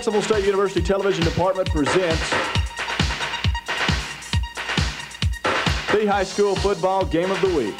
Jacksonville State University Television Department presents the high school football game of the week.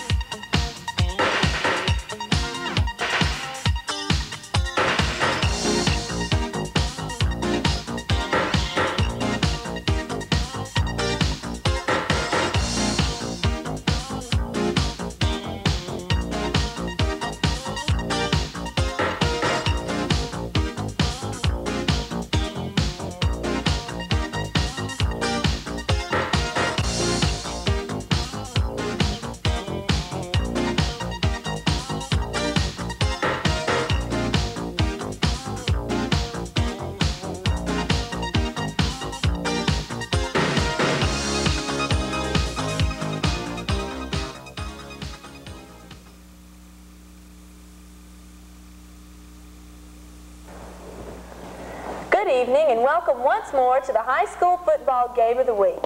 Good evening and welcome once more to the high school football game of the week.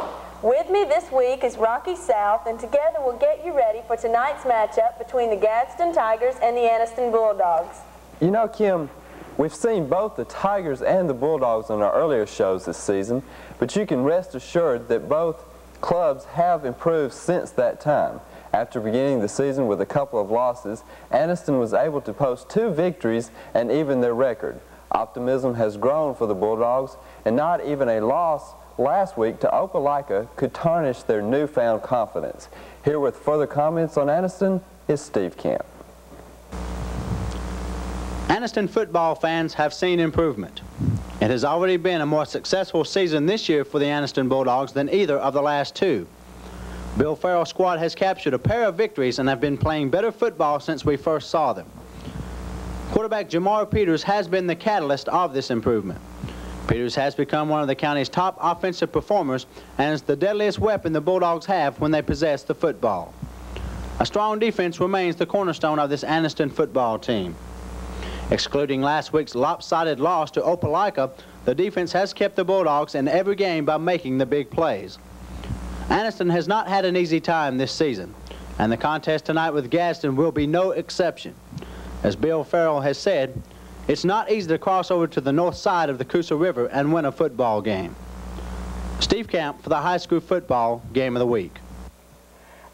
With me this week is Rocky South, and together we'll get you ready for tonight's matchup between the Gadsden Tigers and the Anniston Bulldogs. You know, Kim, we've seen both the Tigers and the Bulldogs on our earlier shows this season, but you can rest assured that both clubs have improved since that time. After beginning the season with a couple of losses, Anniston was able to post 2 victories and even their record. Optimism has grown for the Bulldogs, and not even a loss last week to Opelika could tarnish their newfound confidence. Here with further comments on Anniston is Steve Camp. Anniston football fans have seen improvement. It has already been a more successful season this year for the Anniston Bulldogs than either of the last 2. Bill Farrell's squad has captured a pair of victories and have been playing better football since we first saw them. Quarterback Jamar Peters has been the catalyst of this improvement. Peters has become one of the county's top offensive performers and is the deadliest weapon the Bulldogs have when they possess the football. A strong defense remains the cornerstone of this Anniston football team. Excluding last week's lopsided loss to Opelika, the defense has kept the Bulldogs in every game by making the big plays. Anniston has not had an easy time this season, and the contest tonight with Gadsden will be no exception. As Bill Farrell has said, it's not easy to cross over to the north side of the Coosa River and win a football game. Steve Camp for the high school football game of the week.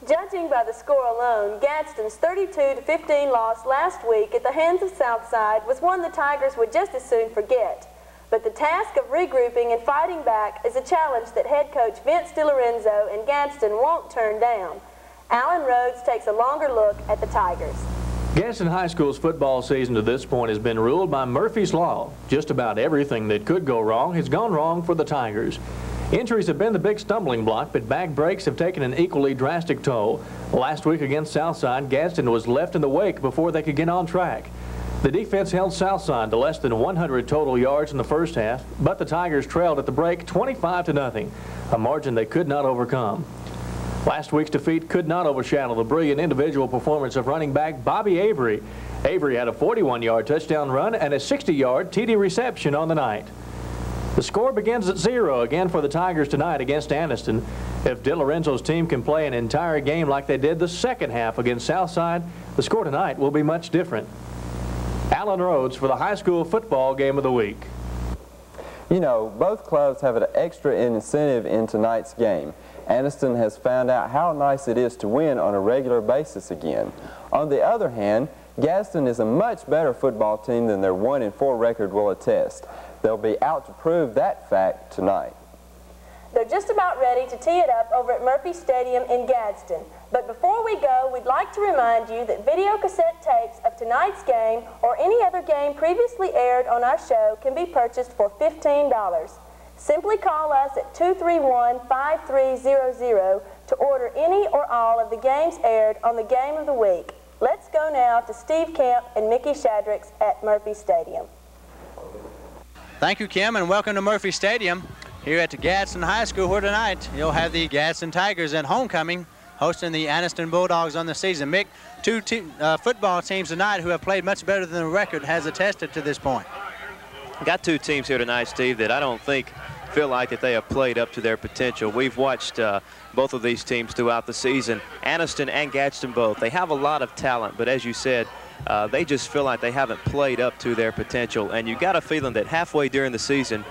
Judging by the score alone, Gadsden's 32-15 loss last week at the hands of Southside was one the Tigers would just as soon forget. But the task of regrouping and fighting back is a challenge that head coach Vince DiLorenzo and Gadsden won't turn down. Allan Rhodes takes a longer look at the Tigers. Gaston High School's football season to this point has been ruled by Murphy's Law. Just about everything that could go wrong has gone wrong for the Tigers. Injuries have been the big stumbling block, but bag breaks have taken an equally drastic toll. Last week against Southside, Gadsden was left in the wake before they could get on track. The defense held Southside to less than 100 total yards in the first half, but the Tigers trailed at the break 25-0, a margin they could not overcome. Last week's defeat could not overshadow the brilliant individual performance of running back Bobby Avery. Avery had a 41-yard touchdown run and a 60-yard TD reception on the night. The score begins at 0 again for the Tigers tonight against Anniston. If DiLorenzo's team can play an entire game like they did the second half against Southside, the score tonight will be much different. Allan Rhodes for the high school football game of the week. You know, both clubs have an extra incentive in tonight's game. Anniston has found out how nice it is to win on a regular basis again. On the other hand, Gadsden is a much better football team than their 1-4 record will attest. They'll be out to prove that fact tonight. They're just about ready to tee it up over at Murphy Stadium in Gadsden. But before we go, we'd like to remind you that video cassette tapes of tonight's game or any other game previously aired on our show can be purchased for $15. Simply call us at 231-5300 to order any or all of the games aired on the game of the week. Let's go now to Steve Camp and Mickey Shadrix at Murphy Stadium. Thank you, Kim, and welcome to Murphy Stadium here at the Gadsden High School, where tonight you'll have the Gadsden Tigers in homecoming hosting the Anniston Bulldogs on the season. Mick, 2 football teams tonight who have played much better than the record has attested to this point. Got 2 teams here tonight, Steve, that I don't feel like that they have played up to their potential. We've watched both of these teams throughout the season, Anniston and Gadsden both. They have a lot of talent, but as you said, They just feel like they haven't played up to their potential. And you got a feeling that halfway during the season,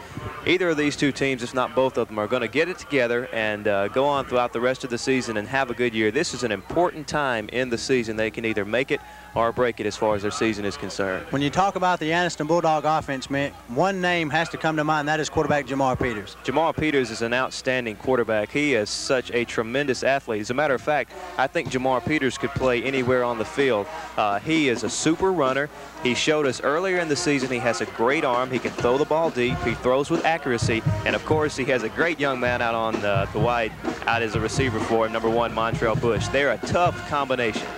either of these two teams, if not both of them, are going to get it together and go on throughout the rest of the season and have a good year. This is an important time in the season. They can either make it or break it as far as their season is concerned. When you talk about the Anniston Bulldog offense, Mick, one name has to come to mind, that is quarterback Jamar Peters. Jamar Peters is an outstanding quarterback. He is such a tremendous athlete. As a matter of fact, I think Jamar Peters could play anywhere on the field. He is a super runner. He showed us earlier in the season he has a great arm. He can throw the ball deep. He throws with accuracy. And, of course, he has a great young man out on the wide out as a receiver for him, #1, Montrell Bush. They're a tough combination.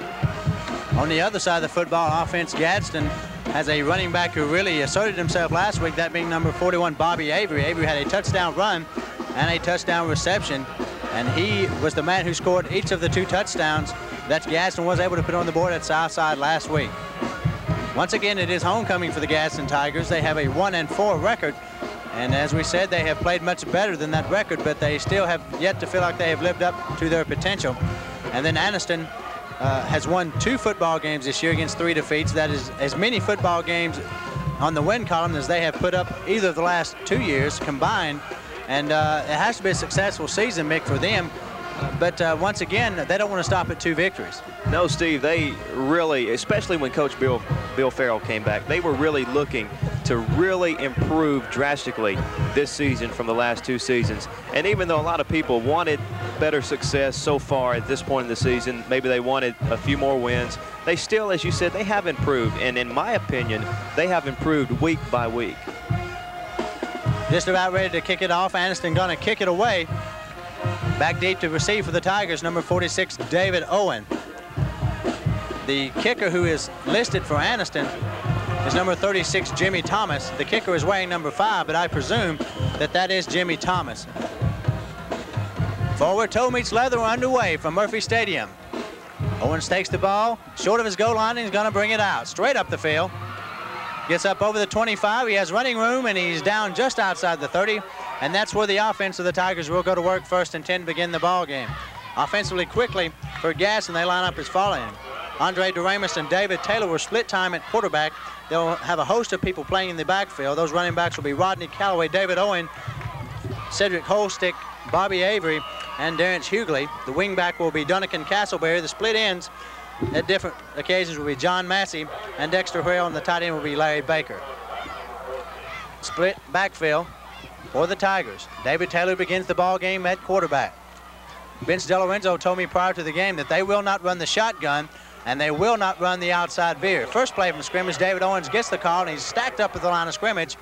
On the other side of the football offense, Gadsden has a running back who really asserted himself last week, that being number 41, Bobby Avery. Avery had a touchdown run and a touchdown reception, and he was the man who scored each of the 2 touchdowns that Gadsden was able to put on the board at Southside last week. Once again, it is homecoming for the Gaston Tigers. They have a 1-4 record, and as we said, they have played much better than that record, but they still have yet to feel like they have lived up to their potential. And then Anniston has won 2 football games this year against 3 defeats. That is as many football games on the win column as they have put up either of the last 2 years combined. And it has to be a successful season, Mick, for them. But once again, they don't want to stop at 2 victories. No, Steve, they really, especially when Coach Bill Farrell came back, they were really looking to really improve drastically this season from the last 2 seasons. And even though a lot of people wanted better success so far at this point in the season, maybe they wanted a few more wins, they still, as you said, they have improved. And in my opinion, they have improved week by week. Just about ready to kick it off. Anniston going to kick it away. Back deep to receive for the Tigers, number 46, David Owen. The kicker who is listed for Anniston is number 36, Jimmy Thomas. The kicker is wearing number 5, but I presume that is Jimmy Thomas. Forward toe meets leather underway from Murphy Stadium. Owens takes the ball, short of his goal line, and he's going to bring it out, straight up the field. Gets up over the 25, he has running room, and he's down just outside the 30, and that's where the offense of the Tigers will go to work, 1st and 10 to begin the ball game. Offensively, quickly for Gaston, they line up as following. Andre Doremus and David Taylor will split time at quarterback. They'll have a host of people playing in the backfield. Those running backs will be Rodney Calloway, David Owen, Cedric Holstick, Bobby Avery, and Darrence Hughley. The wingback will be Duncan Castleberry. The split ends at different occasions will be John Massey and Dexter Whale, and the tight end will be Larry Baker. Split backfield for the Tigers. David Taylor begins the ball game at quarterback. Vince DeLorenzo told me prior to the game that they will not run the shotgun and they will not run the outside veer. First play from scrimmage, David Owens gets the call, and he's stacked up at the line of scrimmage.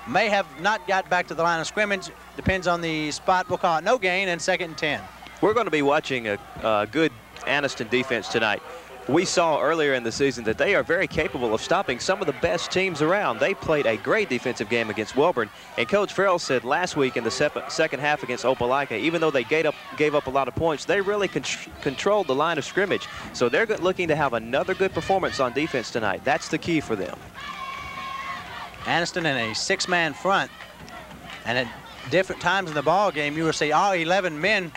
May have not got back to the line of scrimmage. Depends on the spot. We'll call it no gain and 2nd and 10. We're going to be watching a good Anniston defense tonight. We saw earlier in the season that they are very capable of stopping some of the best teams around. They played a great defensive game against Welborn, and Coach Farrell said last week in the second half against Opelika, even though they gave up a lot of points, they really controlled the line of scrimmage. So they're looking to have another good performance on defense tonight. That's the key for them. Anniston in a 6-man front, and at different times in the ball game, you will see all 11 men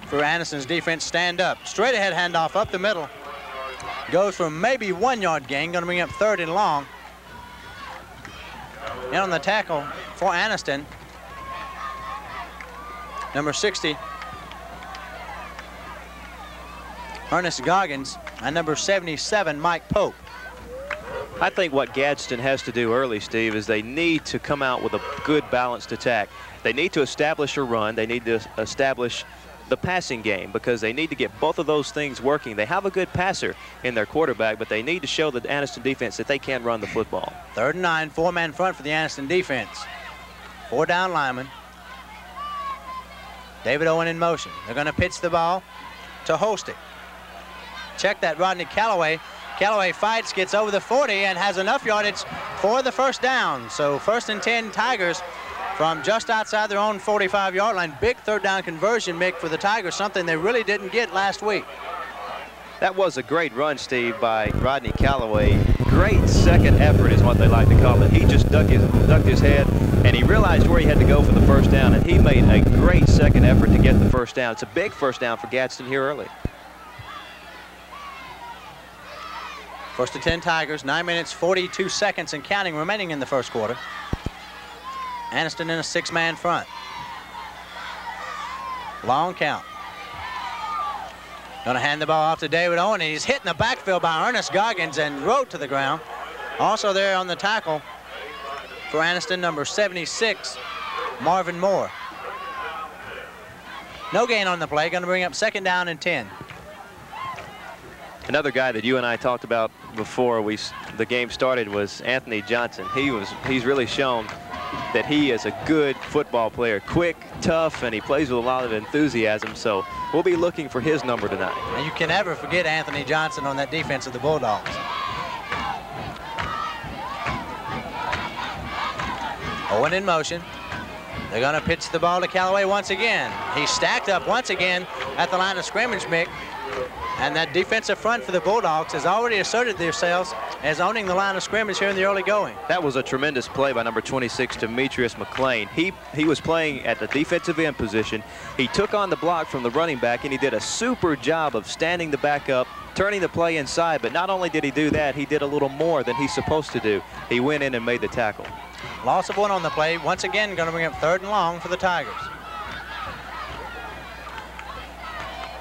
for Anniston's defense stand up. Straight ahead handoff up the middle. Goes for maybe 1-yard gain, going to bring up 3rd and long. And on the tackle for Anniston, number 60, Ernest Goggins, and number 77, Mike Pope. I think what Gadsden has to do early, Steve, is they need to come out with a good balanced attack. They need to establish a run. They need to establish the passing game, because they need to get both of those things working. They have a good passer in their quarterback, but they need to show the Anniston defense that they can run the football. 3rd and 9, 4-man front for the Anniston defense. 4 down linemen. David Owen in motion. They're going to pitch the ball to Holstick. Check that, Rodney Calloway. Calloway fights, gets over the 40, and has enough yardage for the 1st down. So 1st and 10 Tigers from just outside their own 45-yard line. Big 3rd down conversion, Mick, for the Tigers, something they really didn't get last week. That was a great run, Steve, by Rodney Calloway. Great second effort is what they like to call it. He just ducked his head, and he realized where he had to go for the 1st down, and he made a great second effort to get the 1st down. It's a big 1st down for Gadsden here early. First to 10 Tigers, 9 minutes, 42 seconds and counting remaining in the first quarter. Anniston in a 6-man front. Long count. Gonna hand the ball off to David Owen. He's hit in the backfield by Ernest Goggins and rode to the ground. Also there on the tackle for Anniston, number 76, Marvin Moore. No gain on the play, gonna bring up second down and 10. Another guy that you and I talked about before the game started was Anthony Johnson. He's really shown that he is a good football player, quick, tough, and he plays with a lot of enthusiasm. So we'll be looking for his number tonight. And you can never forget Anthony Johnson on that defense of the Bulldogs. Owen in motion. They're going to pitch the ball to Callaway once again. He's stacked up once again at the line of scrimmage, Mick. And that defensive front for the Bulldogs has already asserted themselves as owning the line of scrimmage here in the early going. That was a tremendous play by number 26, Demetrius McLean. He was playing at the defensive end position. He took on the block from the running back, and he did a super job of standing the back up, turning the play inside. But not only did he do that, he did a little more than he's supposed to do. He went in and made the tackle. Loss of 1 on the play. Once again, going to bring up 3rd and long for the Tigers.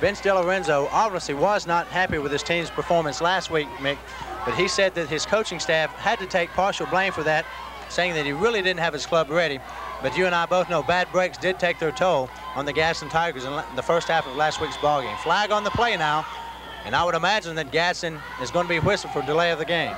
Vince DeLorenzo obviously was not happy with his team's performance last week, Mick, but he said that his coaching staff had to take partial blame for that, saying that he really didn't have his club ready. But you and I both know bad breaks did take their toll on the Gaston Tigers in the first half of last week's ballgame. Flag on the play now, and I would imagine that Gadsden is going to be whistled for delay of the game.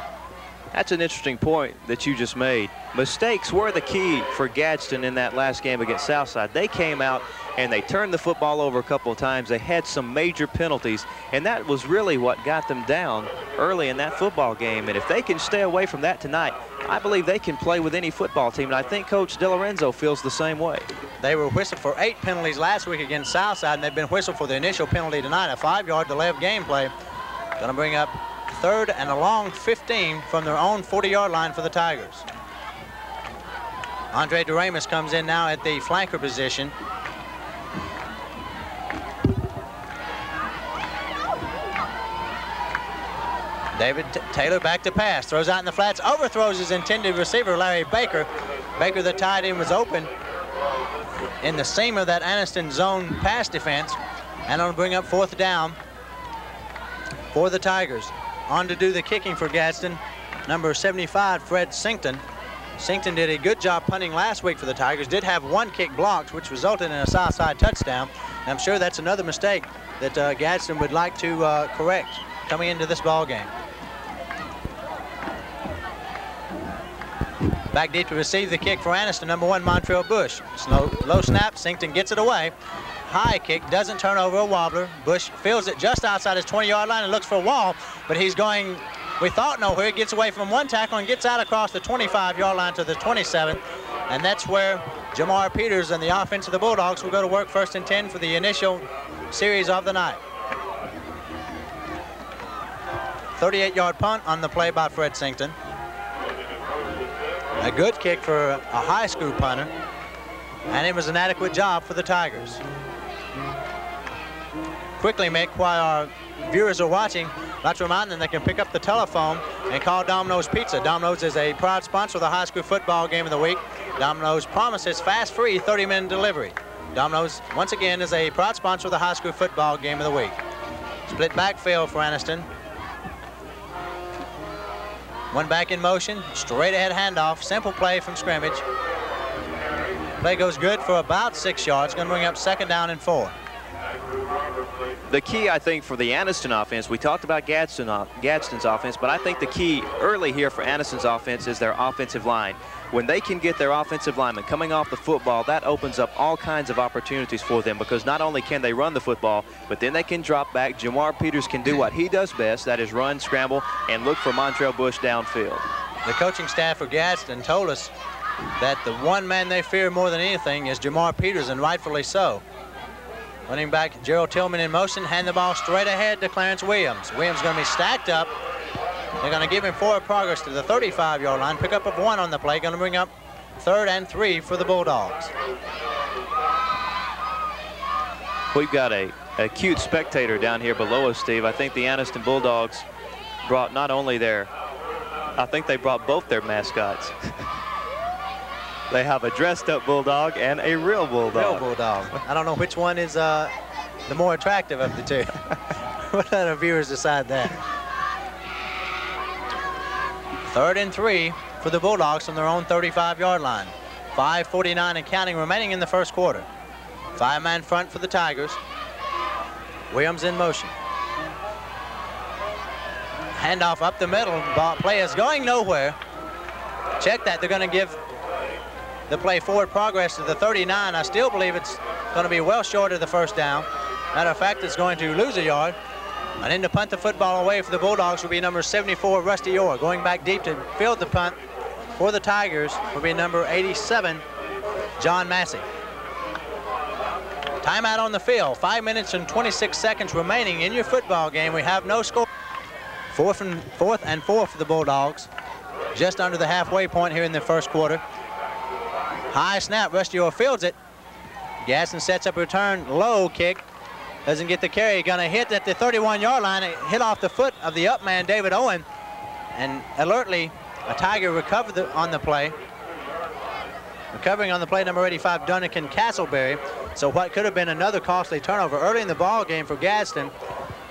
That's an interesting point that you just made. Mistakes were the key for Gadsden in that last game against Southside. They came out and they turned the football over a couple of times. They had some major penalties, and that was really what got them down early in that football game. And if they can stay away from that tonight, I believe they can play with any football team, and I think Coach DeLorenzo feels the same way. They were whistled for 8 penalties last week against Southside, and they've been whistled for the initial penalty tonight, a 5-yard delay of game play. Going to bring up 3rd and a long 15 from their own 40-yard line for the Tigers. Andre Doremus comes in now at the flanker position. David Taylor back to pass, throws out in the flats, overthrows his intended receiver, Larry Baker. Baker, the tight end, was open in the seam of that Anniston zone pass defense, and it'll bring up 4th down for the Tigers. On to do the kicking for Gadsden, number 75, Fred Sinkton. Sinkton did a good job punting last week for the Tigers, did have 1 kick blocked, which resulted in a Southside touchdown. And I'm sure that's another mistake that Gadsden would like to correct coming into this ball game. Back deep to receive the kick for Anniston, number 1, Montrell Bush. Low snap, Sinkton gets it away. High kick, doesn't turn over a wobbler. Bush fields it just outside his 20-yard line and looks for a wall, but he's going, we thought, nowhere. He gets away from 1 tackle and gets out across the 25-yard line to the 27, and that's where Jamar Peters and the offense of the Bulldogs will go to work 1st and 10 for the initial series of the night. 38-yard punt on the play by Fred Sinkton. A good kick for a high school punter, and it was an adequate job for the Tigers. Quickly, Mick, while our viewers are watching, I'd like to remind them they can pick up the telephone and call Domino's Pizza. Domino's is a proud sponsor of the high school football game of the week. Domino's promises fast, free 30-minute delivery. Domino's, once again, is a proud sponsor of the high school football game of the week. Split backfield for Anniston. 1 back in motion, straight ahead handoff, simple play from scrimmage. Play goes good for about 6 yards, going to bring up 2nd down and 4. The key, I think, for the Anniston offense, we talked about Gadsden's offense, but I think the key early here for Anniston's offense is their offensive line. When they can get their offensive linemen coming off the football, that opens up all kinds of opportunities for them, because not only can they run the football, but then they can drop back. Jamar Peters can do what he does best, that is run, scramble, and look for Montrell Bush downfield. The coaching staff for Gadsden told us that the one man they fear more than anything is Jamar Peters, and rightfully so. Running back Gerald Tillman in motion, hand the ball straight ahead to Clarence Williams. Williams going to be stacked up. They're going to give him forward progress to the 35-yard line. Pick up of 1 on the play. Going to bring up 3rd and 3 for the Bulldogs. We've got a cute spectator down here below us, Steve. I think the Anniston Bulldogs brought not only I think they brought both their mascots. They have a dressed-up Bulldog and a real Bulldog. Real Bulldog. I don't know which one is the more attractive of the two. We'll let our viewers decide that. 3rd and 3 for the Bulldogs from their own 35-yard line. 5:49 and counting remaining in the first quarter. 5-man front for the Tigers. Williams in motion. Handoff up the middle. Ball play is going nowhere. Check that. They're going to give the play forward progress to the 39. I still believe it's going to be well short of the first down. Matter of fact, it's going to lose a yard. And then to punt the football away for the Bulldogs will be number 74, Rusty Orr. Going back deep to field the punt for the Tigers will be number 87, John Massey. Timeout on the field. 5 minutes and 26 seconds remaining in your football game. We have no score. 4th and 4 for the Bulldogs. Just under the halfway point here in the first quarter. High snap. Rusty Orr fields it. Gadsden sets up a return. Low kick. Doesn't get the carry. Going to hit at the 31-yard line. It hit off the foot of the up man, David Owen. And alertly, a Tiger recovered on the play. Recovering on the play, number 85, Duncan Castleberry. So what could have been another costly turnover early in the ball game for Gadsden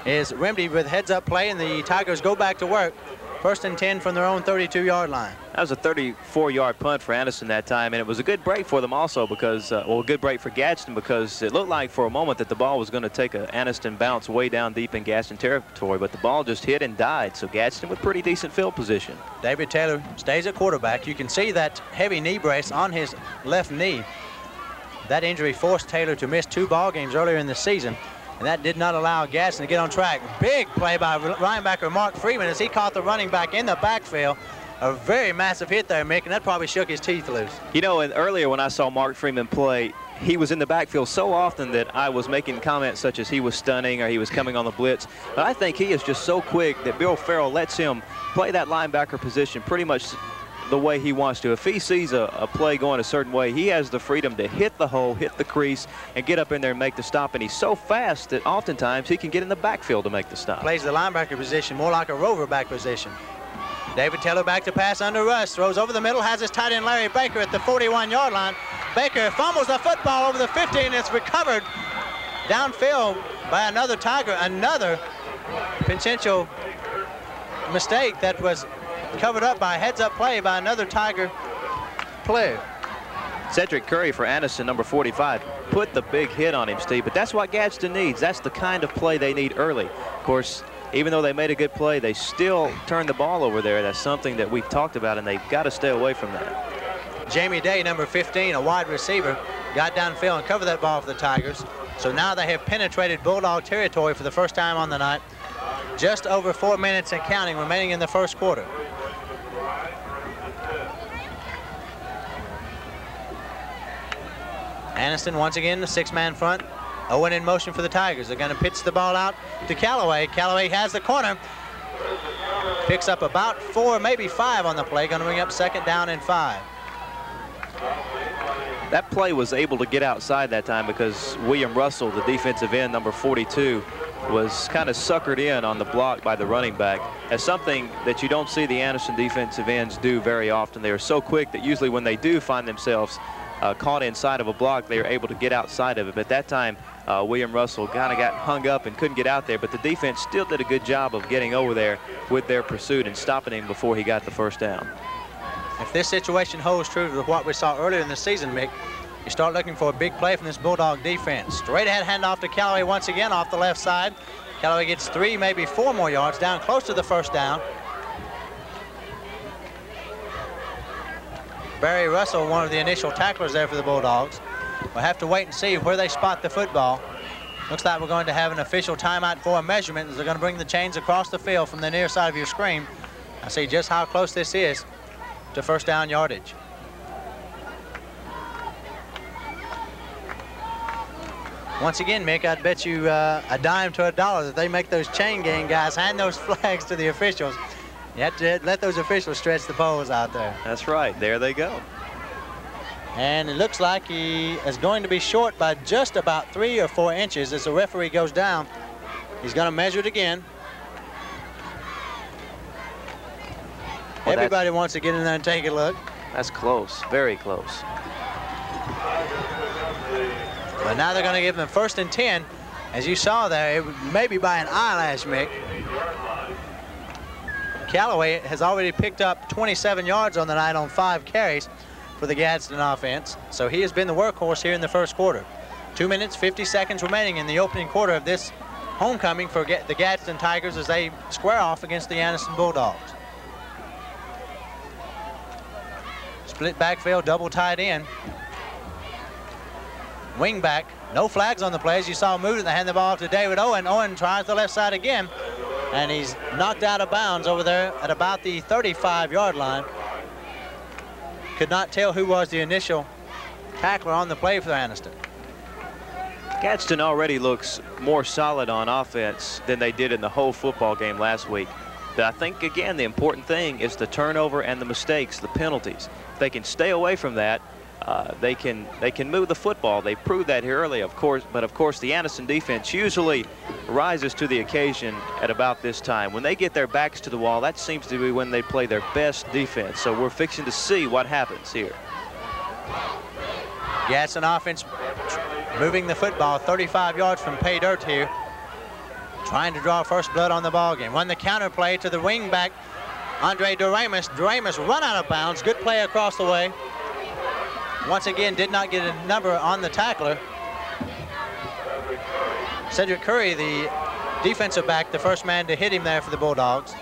is remedied with heads-up play, and the Tigers go back to work. 1st and 10 from their own 32-yard line. That was a 34-yard punt for Anniston that time, and it was a good break for them also because, well, a good break for Gadsden because it looked like for a moment that the ball was going to take a Anniston bounce way down deep in Gadsden territory, but the ball just hit and died, so Gadsden with pretty decent field position. David Taylor stays at quarterback. You can see that heavy knee brace on his left knee. That injury forced Taylor to miss 2 ball games earlier in the season, and that did not allow Gadsden to get on track. Big play by linebacker Mark Freeman as he caught the running back in the backfield. A very massive hit there, Mick, and that probably shook his teeth loose. You know, and earlier when I saw Mark Freeman play, he was in the backfield so often that I was making comments such as he was stunning or he was coming on the blitz. But I think he is just so quick that Bill Farrell lets him play that linebacker position pretty much the way he wants to. If he sees a play going a certain way, he has the freedom to hit the hole, hit the crease, and get up in there and make the stop. And he's so fast that oftentimes he can get in the backfield to make the stop. Plays the linebacker position more like a rover back position. David Taylor back to pass under rush, throws over the middle, has his tight end Larry Baker at the 41-yard line. Baker fumbles the football over the 50, and it's recovered downfield by another Tiger. Another potential mistake that was covered up by a heads-up play by another Tiger player. Cedric Curry for Anniston, number 45, put the big hit on him, Steve, but that's what Gadsden needs. That's the kind of play they need early. Of course, even though they made a good play, they still turned the ball over there. That's something that we've talked about, and they've got to stay away from that. Jamie Day, number 15, a wide receiver, got downfield and covered that ball for the Tigers. So now they have penetrated Bulldog territory for the first time on the night. Just over 4 minutes and counting remaining in the first quarter. Anniston once again, the 6-man front. Owen in motion for the Tigers. They're going to pitch the ball out to Callaway. Callaway has the corner. Picks up about 4, maybe 5 on the play. Going to bring up 2nd down and 5. That play was able to get outside that time because William Russell, the defensive end, number 42, was kind of suckered in on the block by the running back. As something that you don't see the Anniston defensive ends do very often. They are so quick that usually when they do find themselves caught inside of a block, they are able to get outside of it. But that time, William Russell kind of got hung up and couldn't get out there. But the defense still did a good job of getting over there with their pursuit and stopping him before he got the first down. If this situation holds true to what we saw earlier in the season, Mick, you start looking for a big play from this Bulldog defense. Straight ahead handoff to Callaway once again off the left side. Callaway gets 3, maybe 4 more yards, down close to the first down. Barry Russell, one of the initial tacklers there for the Bulldogs. We'll have to wait and see where they spot the football. Looks like we're going to have an official timeout for a measurement as they're going to bring the chains across the field from the near side of your screen. I see just how close this is to first down yardage. Once again, Mick, I'd bet you a dime to a dollar that they make those chain gang guys hand those flags to the officials. You have to let those officials stretch the poles out there. That's right. There they go. And it looks like he is going to be short by just about 3 or 4 inches as the referee goes down. He's going to measure it again. Well, everybody wants to get in there and take a look. That's close, very close. But now they're going to give them 1st and 10. As you saw there, it may be by an eyelash, Mick. Callaway has already picked up 27 yards on the night on 5 carries for the Gadsden offense. So he has been the workhorse here in the first quarter. 2 minutes, 50 seconds remaining in the opening quarter of this homecoming for the Gadsden Tigers as they square off against the Anniston Bulldogs. Split backfield, double tight end. Wing back, no flags on the play. As you saw moving, they hand the ball off to David Owen. Owen tries the left side again, and he's knocked out of bounds over there at about the 35-yard line. Could not tell who was the initial tackler on the play for Anniston. Gadsden already looks more solid on offense than they did in the whole football game last week. But I think, again, the important thing is the turnover and the mistakes, the penalties. If they can stay away from that, they can move the football. They proved that here early, of course, but of course the Anniston defense usually rises to the occasion at about this time. When they get their backs to the wall, that seems to be when they play their best defense. So we're fixing to see what happens here. Gadsden offense moving the football 35 yards from pay dirt here, trying to draw first blood on the ball game. Run the counter play to the wing back, Andre Doremus. Doremus run out of bounds. Good play across the way. Once again, did not get a number on the tackler. Cedric Curry, the defensive back, the first man to hit him there for the Bulldogs.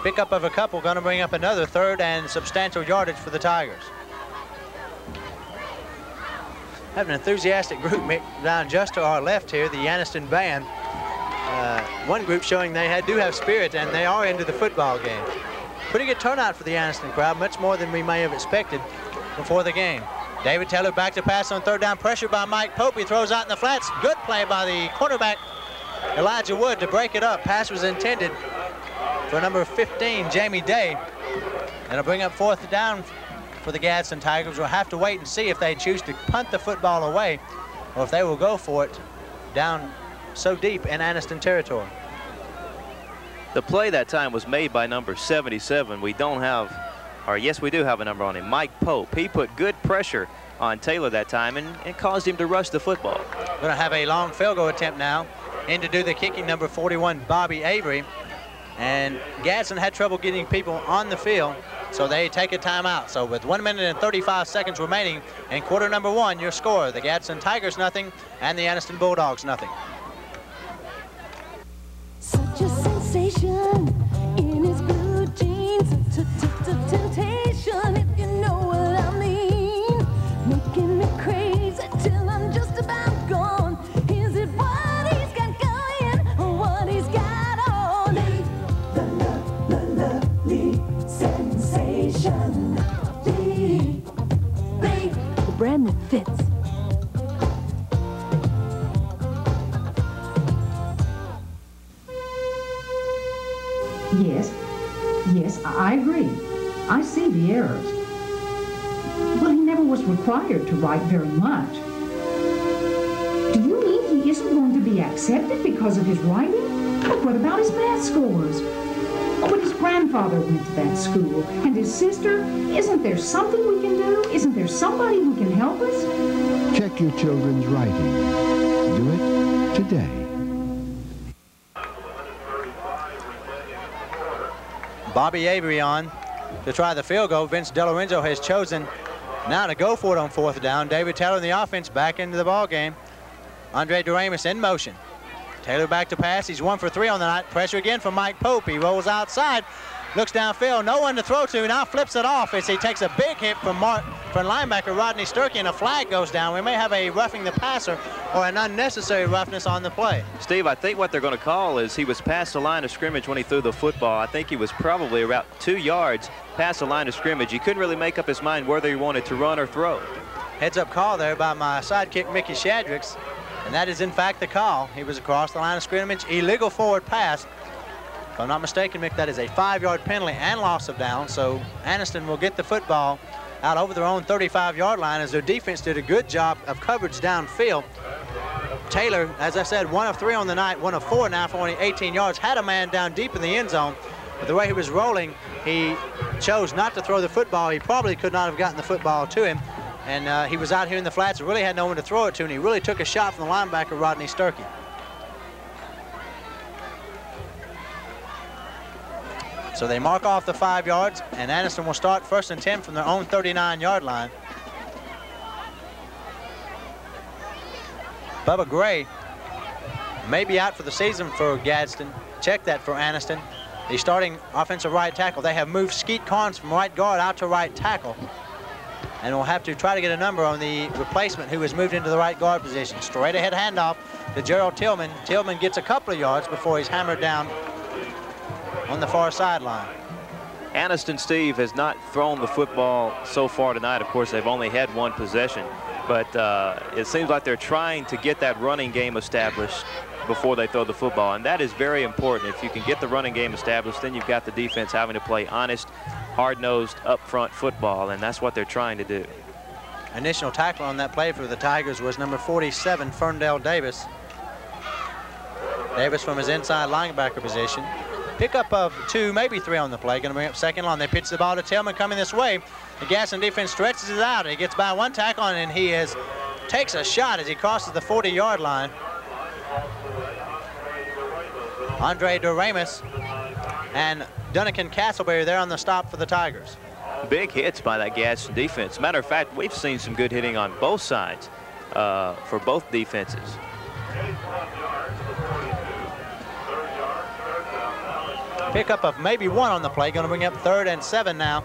Pickup of a couple, going to bring up another 3rd and substantial yardage for the Tigers. Have an enthusiastic group down just to our left here, the Anniston band. One group showing they do have spirit, and they are into the football game. Pretty good turnout for the Anniston crowd, much more than we may have expected before the game. David Taylor back to pass on 3rd down, pressure by Mike Pope. He throws out in the flats. Good play by the quarterback, Elijah Wood, to break it up. Pass was intended for number 15, Jamie Day. It'll bring up 4th down for the Gadsden Tigers. We'll have to wait and see if they choose to punt the football away or if they will go for it down so deep in Anniston territory. The play that time was made by number 77. We don't have, or yes, we do have a number on him, Mike Pope. He put good pressure on Taylor that time and caused him to rush the football. Going to have a long field goal attempt now. In to do the kicking, number 41, Bobby Avery. And Gadsden had trouble getting people on the field, so they take a timeout. So with 1 minute and 35 seconds remaining in quarter number 1, your score, the Gadsden Tigers nothing and the Anniston Bulldogs nothing. Such a sensation in his blue jeans, temptation, if you know what I mean, making me crazy till I'm just about gone. Is it what he's got going or what he's got on? The lovely sensation, the brand that fits. Yes, I agree. I see the errors. Well, he never was required to write very much. Do you mean he isn't going to be accepted because of his writing? But what about his math scores? Oh, but his grandfather went to that school, and his sister. Isn't there something we can do? Isn't there somebody who can help us? Check your children's writing. Do it today. Bobby Avery on to try the field goal. Vince DeLorenzo has chosen now to go for it on 4th down. David Taylor in the offense back into the ball game. Andre Doremus in motion. Taylor back to pass. He's 1 for 3 on the night. Pressure again from Mike Pope. He rolls outside, looks downfield. No one to throw to. Now flips it off as he takes a big hit from linebacker Rodney Sturkey, and a flag goes down. We may have a roughing the passer or an unnecessary roughness on the play. Steve, I think what they're going to call is he was past the line of scrimmage when he threw the football. I think he was probably about 2 yards past the line of scrimmage. He couldn't really make up his mind whether he wanted to run or throw. Heads-up call there by my sidekick, Mickey Shadrix, and that is in fact the call. He was across the line of scrimmage, illegal forward pass. If I'm not mistaken, Mick, that is a 5-yard penalty and loss of down, so Anniston will get the football out over their own 35-yard line as their defense did a good job of coverage downfield. Taylor, as I said, 1 of 3 on the night, 1 of 4 now for only 18 yards, had a man down deep in the end zone, but the way he was rolling, he chose not to throw the football. He probably could not have gotten the football to him, and he was out here in the flats and really had no one to throw it to, and he really took a shot from the linebacker, Rodney Sturkey. So they mark off the 5 yards, and Anniston will start 1st and 10 from their own 39-yard line. Bubba Grape may be out for the season for Gadsden. Check that for Anniston. The starting offensive right tackle. They have moved Skeet Carnes from right guard out to right tackle. And we'll have to try to get a number on the replacement who has moved into the right guard position. Straight ahead handoff to Gerald Tillman. Tillman gets a couple of yards before he's hammered down on the far sideline. Anniston, Steve, has not thrown the football so far tonight. Of course, they've only had 1 possession. But it seems like they're trying to get that running game established before they throw the football, and that is very important. If you can get the running game established, then you've got the defense having to play honest, hard-nosed, up-front football, and that's what they're trying to do. Initial tackle on that play for the Tigers was number 47, Ferndale Davis. Davis from his inside linebacker position. Pickup of 2, maybe 3 on the play. Going to bring up second line. They pitch the ball to Tillman coming this way. The Gaston defense stretches it out. He gets by 1 tackle, and he takes a shot as he crosses the 40-yard line. Andre Doremus and Duncan Castleberry there on the stop for the Tigers. Big hits by that Gadsden defense. Matter of fact, we've seen some good hitting on both sides for both defenses. Pickup of maybe 1 on the play. Going to bring up 3rd and 7 now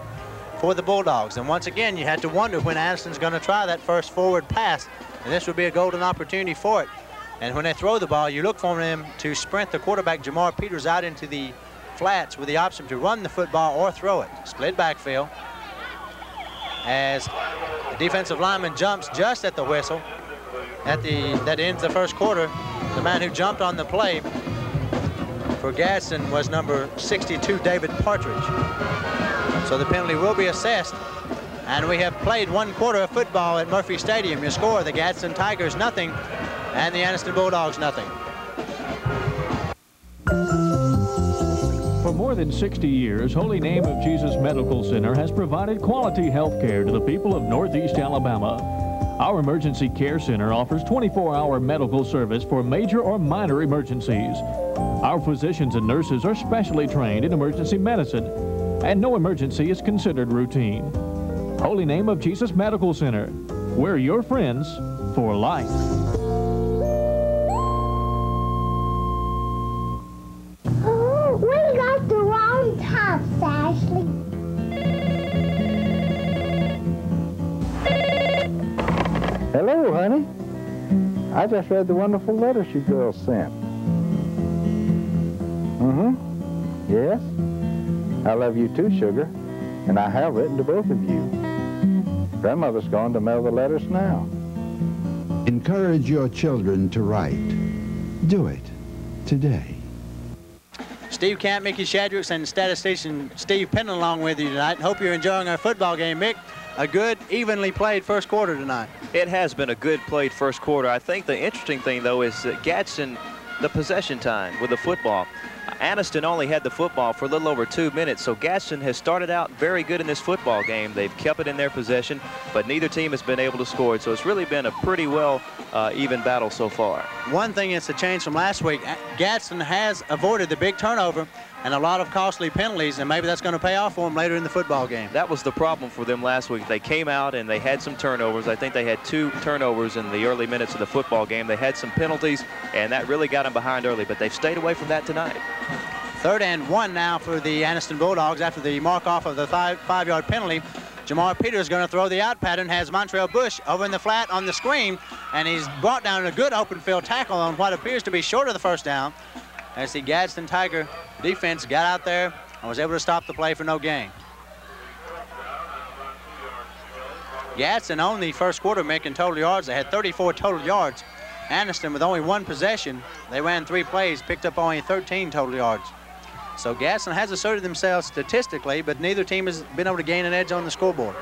for the Bulldogs. And once again, you had to wonder when Anniston's going to try that first forward pass. And this would be a golden opportunity for it. And when they throw the ball, you look for them to sprint the quarterback, Jamar Peters, out into the flats with the option to run the football or throw it. Split backfield. As the defensive lineman jumps just at the whistle. That ends the first quarter. The man who jumped on the play for Gadsden was number 62, David Partridge. So the penalty will be assessed. And we have played 1 quarter of football at Murphy Stadium. Your score, the Gadsden Tigers 0 and the Anniston Bulldogs 0. For more than 60 years, Holy Name of Jesus Medical Center has provided quality health care to the people of Northeast Alabama. Our emergency care center offers 24-hour medical service for major or minor emergencies. Our physicians and nurses are specially trained in emergency medicine, and no emergency is considered routine. Holy Name of Jesus Medical Center. We're your friends for life. Oh, we got the wrong tops, Ashley. Hello, honey. I just read the wonderful letters you girls sent. Yes? I love you too, sugar. And I have written to both of you. Grandmother's gone to mail the letters now. Encourage your children to write. Do it today. Steve Camp, Mickey Shadrix, and statistician Steve Penn along with you tonight. Hope you're enjoying our football game, Mick. A good, evenly played first quarter tonight. It has been a good played first quarter. I think the interesting thing, though, is that Gadsden, the possession time with the football. Anniston only had the football for a little over 2 minutes, so Gadsden has started out very good in this football game. They've kept it in their possession, but neither team has been able to score it, so it's really been a pretty well even battle so far. One thing that's a change from last week, Gadsden has avoided the big turnover and a lot of costly penalties, and maybe that's going to pay off for them later in the football game. That was the problem for them last week. They came out and they had some turnovers. I think they had 2 turnovers in the early minutes of the football game. They had some penalties, and that really got them behind early, but they've stayed away from that tonight. 3rd and 1 now for the Anniston Bulldogs after the mark-off of the 5-yard penalty. Jamar Peters is going to throw the out pattern, has Montrell Bush over in the flat on the screen, and he's brought down a good open field tackle on what appears to be short of the first down. As the Gadsden Tiger defense got out there and was able to stop the play for no gain. Gadsden owned the first quarter, making total yards. They had 34 total yards. Anniston, with only 1 possession, they ran 3 plays, picked up only 13 total yards. So Gadsden has asserted themselves statistically, but neither team has been able to gain an edge on the scoreboard.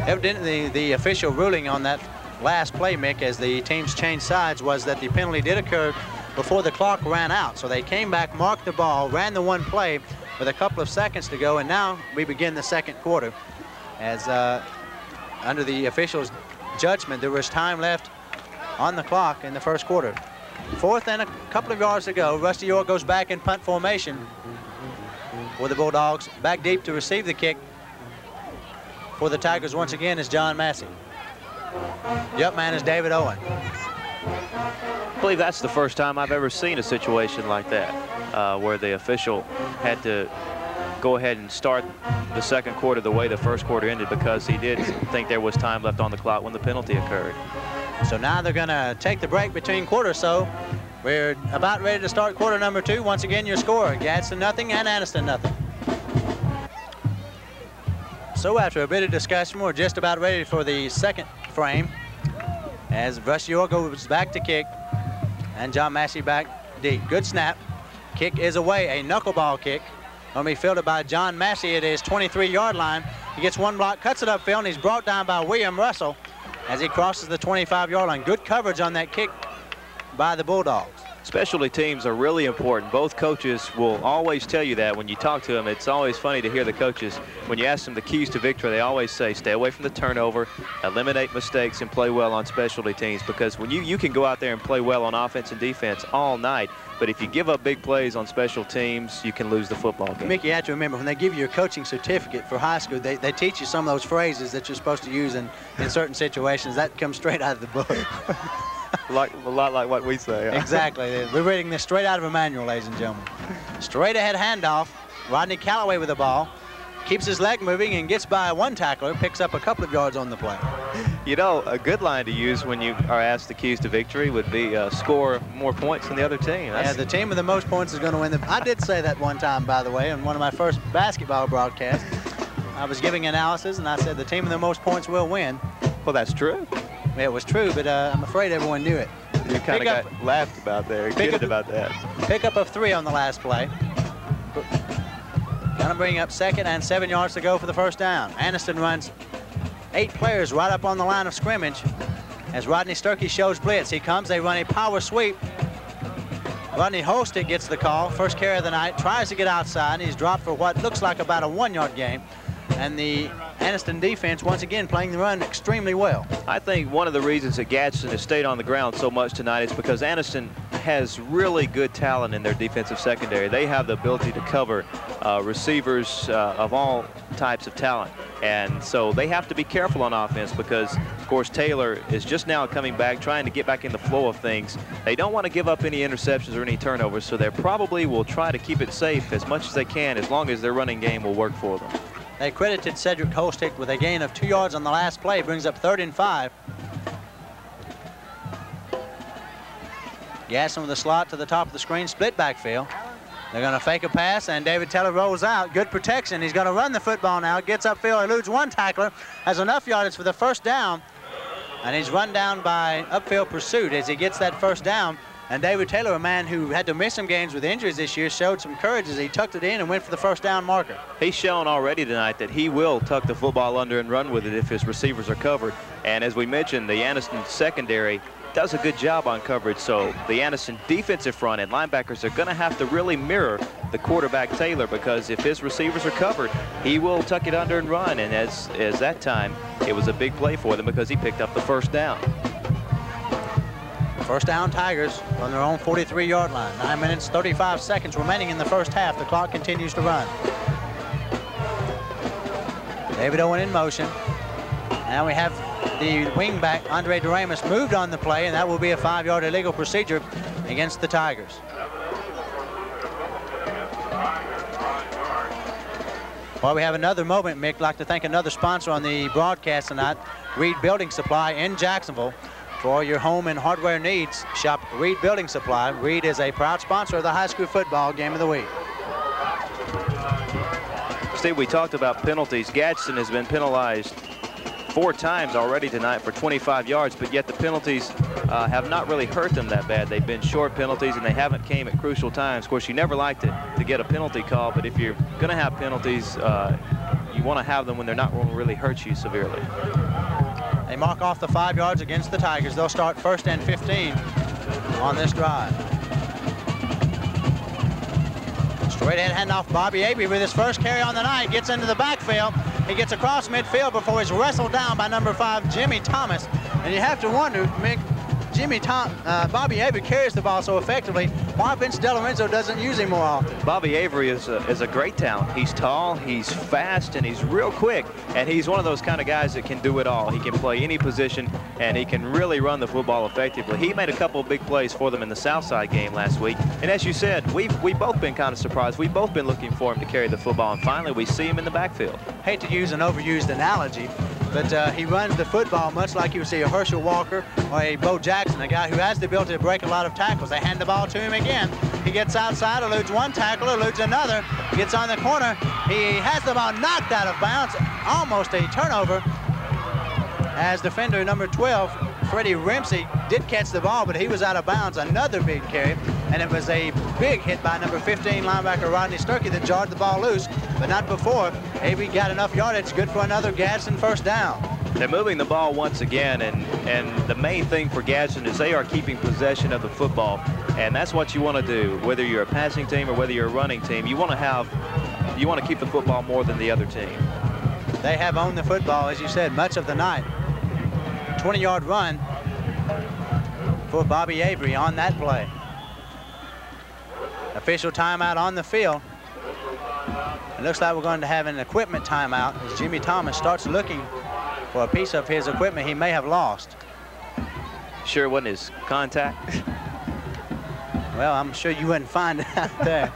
Evidently, the official ruling on that last play, Mick, as the teams changed sides, was that the penalty did occur before the clock ran out. So they came back, marked the ball, ran the one play with a couple of seconds to go, and now we begin the second quarter. As under the officials' judgment, there was time left on the clock in the first quarter. Fourth and a couple of yards to go. Rusty York goes back in punt formation for the Bulldogs. Back deep to receive the kick for the Tigers once again is John Massey. The up man is David Owen. I believe that's the first time I've ever seen a situation like that, where the official had to go ahead and start the second quarter the way the first quarter ended, because he did think there was time left on the clock when the penalty occurred. So now they're going to take the break between quarters. So we're about ready to start quarter number 2. Once again, your score, Gadsden nothing and Anniston nothing. So after a bit of discussion, we're just about ready for the second frame, as Rusty York goes back to kick and John Massey back deep. Good snap. Kick is away, a knuckleball kick. Going to be fielded by John Massey at his 23-yard line. He gets one block, cuts it upfield, and he's brought down by William Russell as he crosses the 25-yard line. Good coverage on that kick by the Bulldogs. Specialty teams are really important. Both coaches will always tell you that when you talk to them. It's always funny to hear the coaches, when you ask them the keys to victory, they always say stay away from the turnover, eliminate mistakes, and play well on specialty teams. Because when you can go out there and play well on offense and defense all night, but if you give up big plays on special teams, you can lose the football game. Mickey, you have to remember, when they give you a coaching certificate for high school, they teach you some of those phrases that you're supposed to use in certain situations. That comes straight out of the book. A lot like what we say. Huh? Exactly. We're reading this straight out of a manual, ladies and gentlemen. Straight ahead handoff. Rodney Calloway with the ball. Keeps his leg moving and gets by one tackler. Picks up a couple of yards on the play. You know, a good line to use when you are asked the keys to victory would be score more points than the other team. Yeah, the team with the most points is going to win. I did say that one time, by the way, in one of my first basketball broadcasts. I was giving analysis, and I said the team with the most points will win. Well, that's true. Yeah, it was true, but I'm afraid everyone knew it. You kind of got laughed about there, kidded about that. Pickup of 3 on the last play. Gonna bring up 2nd and 7 yards to go for the first down. Anniston runs 8 players right up on the line of scrimmage as Rodney Sturkey shows blitz. He comes, they run a power sweep. Rodney Holstick gets the call, first carry of the night, tries to get outside, and he's dropped for what looks like about a 1-yard gain. And the Anniston defense, once again, playing the run extremely well. I think one of the reasons that Gadsden has stayed on the ground so much tonight is because Anniston has really good talent in their defensive secondary. They have the ability to cover receivers of all types of talent. And so they have to be careful on offense because, of course, Taylor is just now coming back, trying to get back in the flow of things. They don't want to give up any interceptions or any turnovers, so they probably will try to keep it safe as much as they can, as long as their running game will work for them. They credited Cedric Holstick with a gain of 2 yards on the last play, brings up 3rd and 5. Gaston with the slot to the top of the screen, split backfield. They're going to fake a pass, and David Taylor rolls out. Good protection. He's going to run the football now. Gets upfield, eludes one tackler, has enough yardage for the first down, and he's run down by upfield pursuit as he gets that first down. And David Taylor, a man who had to miss some games with injuries this year, showed some courage as he tucked it in and went for the first down marker. He's shown already tonight that he will tuck the football under and run with it if his receivers are covered. And as we mentioned, the Anniston secondary does a good job on coverage, so the Anniston defensive front and linebackers are going to have to really mirror the quarterback Taylor, because if his receivers are covered, he will tuck it under and run. And as that time, it was a big play for them because he picked up the first down. First down Tigers on their own 43-yard line. 9 minutes, 35 seconds remaining in the first half. The clock continues to run. David Owen in motion. Now we have the wingback, Andre Doremus, moved on the play, and that will be a 5-yard illegal procedure against the Tigers. While we have another moment, Mick, I'd like to thank another sponsor on the broadcast tonight, Reed Building Supply in Jacksonville. For your home and hardware needs, shop Reed Building Supply. Reed is a proud sponsor of the high school football game of the week. Steve, we talked about penalties. Gadsden has been penalized 4 times already tonight for 25 yards, but yet the penalties have not really hurt them that bad. They've been short penalties, and they haven't came at crucial times. Of course, you never like to get a penalty call, but if you're going to have penalties, you want to have them when they're not going to really hurt you severely. They mark off the 5 yards against the Tigers. They'll start 1st and 15 on this drive. Straight ahead handoff, Bobby Avery with his first carry on the night. Gets into the backfield. He gets across midfield before he's wrestled down by number 5, Jimmy Thomas. And you have to wonder, Mick, Bobby Avery carries the ball so effectively. Why Vince DeLorenzo doesn't use him more often? Bobby Avery is a great talent. He's tall, he's fast, and he's real quick. And he's one of those kind of guys that can do it all. He can play any position, and he can really run the football effectively. He made a couple of big plays for them in the Southside game last week. And as you said, we've both been kind of surprised. We've both been looking for him to carry the football, and finally we see him in the backfield. Hate to use an overused analogy, but he runs the football much like you would see a Herschel Walker or a Bo Jackson, a guy who has the ability to break a lot of tackles. They hand the ball to him again. He gets outside, eludes one tackle, eludes another, gets on the corner. He has the ball knocked out of bounds, almost a turnover, as defender number 12, Freddie Ramsey, did catch the ball, but he was out of bounds. Another big carry, and it was a big hit by number 15 linebacker Rodney Sturkey that jarred the ball loose, but not before. Avery got enough yardage, good for another Gadsden first down. They're moving the ball once again, and the main thing for Gadsden is they are keeping possession of the football, and that's what you want to do, whether you're a passing team or whether you're a running team. You want to keep the football more than the other team. They have owned the football, as you said, much of the night. 20-yard run for Bobby Avery on that play. Official timeout on the field. It looks like we're going to have an equipment timeout as Jimmy Thomas starts looking for a piece of his equipment he may have lost. Sure it wasn't his contact? Well, I'm sure you wouldn't find it out there.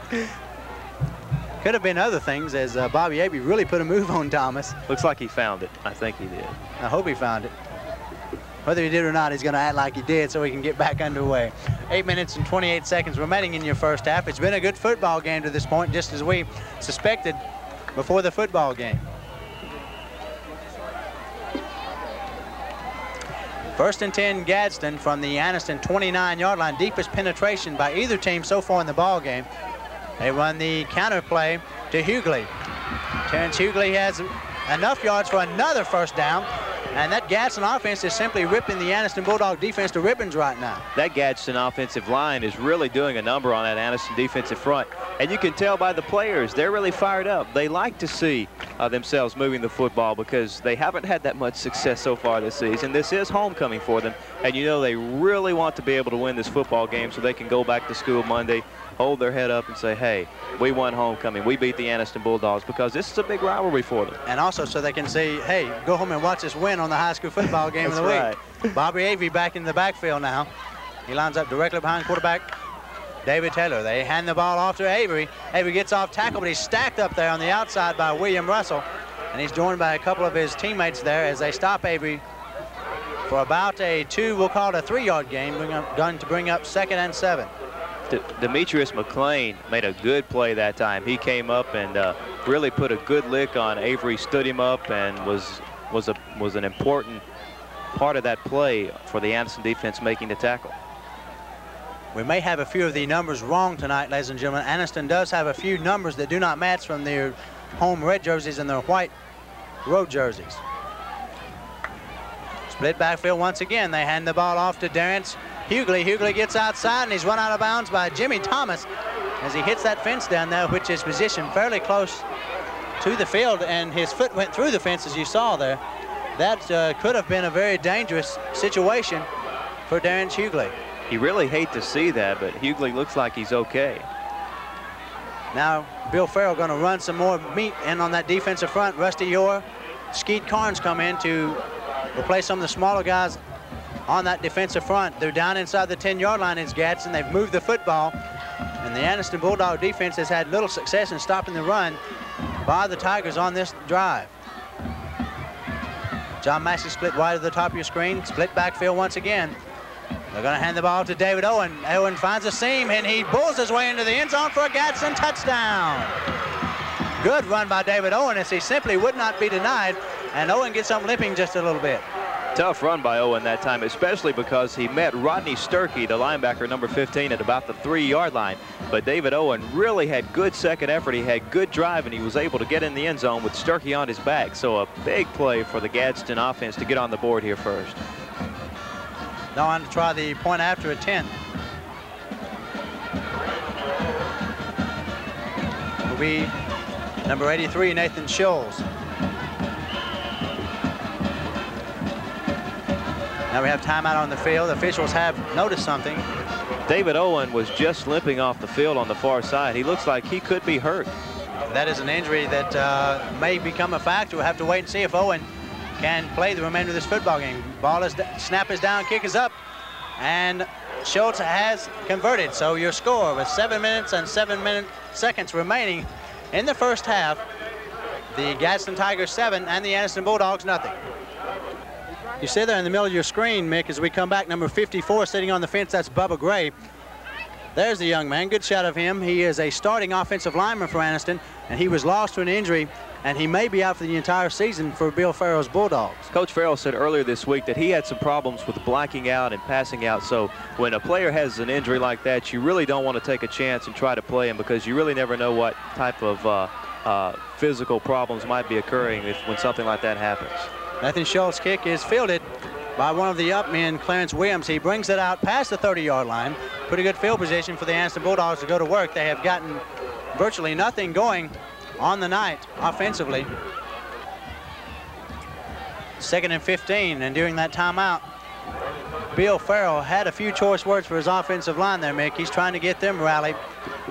Could have been other things, as Bobby Avery really put a move on Thomas. Looks like he found it. I think he did. I hope he found it. Whether he did or not, he's going to act like he did so he can get back underway. 8 minutes and 28 seconds remaining in your first half. It's been a good football game to this point, just as we suspected before the football game. First and 10 Gadsden from the Anniston 29-yard line. Deepest penetration by either team so far in the ball game. They run the counter play to Hughley. Terrence Hughley has enough yards for another first down. And that Gadsden offense is simply ripping the Anniston Bulldog defense to ribbons right now. That Gadsden offensive line is really doing a number on that Anniston defensive front. And you can tell by the players, they're really fired up. They like to see themselves moving the football because they haven't had that much success so far this season. This is homecoming for them. And you know they really want to be able to win this football game so they can go back to school Monday, hold their head up and say, hey, we won homecoming. We beat the Anniston Bulldogs, because this is a big rivalry for them. And also so they can say, hey, go home and watch us win on the high school football game of the week. Bobby Avery back in the backfield now. He lines up directly behind quarterback David Taylor. They hand the ball off to Avery. Avery gets off tackle, but he's stacked up there on the outside by William Russell. And he's joined by a couple of his teammates there as they stop Avery for about we'll call it a 3-yard gain, going to bring up 2nd and 7. Demetrius McClain made a good play that time. He came up and really put a good lick on Avery, stood him up, and was an important part of that play for the Anniston defense making the tackle. We may have a few of the numbers wrong tonight, ladies and gentlemen. Anniston does have a few numbers that do not match from their home red jerseys and their white road jerseys. Split backfield once again. They hand the ball off to Terrence Hughley. Hughley gets outside, and he's run out of bounds by Jimmy Thomas as he hits that fence down there, which is positioned fairly close to the field, and his foot went through the fence, as you saw there. That could have been a very dangerous situation for Terrence Hughley. You really hate to see that, but Hughley looks like he's okay. Now Bill Farrell going to run some more meat in on that defensive front. Rusty Yore, Skeet Carnes come in to replace some of the smaller guys on that defensive front. They're down inside the 10-yard line in Gadsden. They've moved the football, and the Anniston Bulldog defense has had little success in stopping the run by the Tigers on this drive. John Massey split wide at the top of your screen. Split backfield once again. They're going to hand the ball to David Owen. Owen finds a seam, and he bulls his way into the end zone for a Gadsden touchdown. Good run by David Owen as he simply would not be denied, and Owen gets up limping just a little bit. Tough run by Owen that time, especially because he met Rodney Sturkey, the linebacker, number 15, at about the 3-yard line. But David Owen really had good second effort. He had good drive, and he was able to get in the end zone with Sturkey on his back. So a big play for the Gadsden offense to get on the board here first. Now on to try the point after attempt. Will be number 83, Nathan Scholes. Now we have timeout on the field. Officials have noticed something. David Owen was just limping off the field on the far side. He looks like he could be hurt. That is an injury that may become a factor. We'll have to wait and see if Owen can play the remainder of this football game. Ball is snap is down, kick is up, and Schultz has converted. So your score with 7 minutes and 7 seconds remaining in the first half. The Gadsden Tigers 7 and the Anniston Bulldogs nothing. You see there in the middle of your screen, Mick, as we come back, number 54 sitting on the fence, that's Bubba Grape. There's the young man, good shot of him. He is a starting offensive lineman for Anniston, and he was lost to an injury, and he may be out for the entire season for Bill Farrell's Bulldogs. Coach Farrell said earlier this week that he had some problems with blacking out and passing out. So when a player has an injury like that, you really don't want to take a chance and try to play him, because you really never know what type of physical problems might be occurring when something like that happens. Nathan Schultz's kick is fielded by one of the up men, Clarence Williams. He brings it out past the 30-yard line. Pretty good field position for the Anniston Bulldogs to go to work. They have gotten virtually nothing going on the night offensively. 2nd and 15, and during that timeout, Bill Farrell had a few choice words for his offensive line there, Mick. He's trying to get them rallied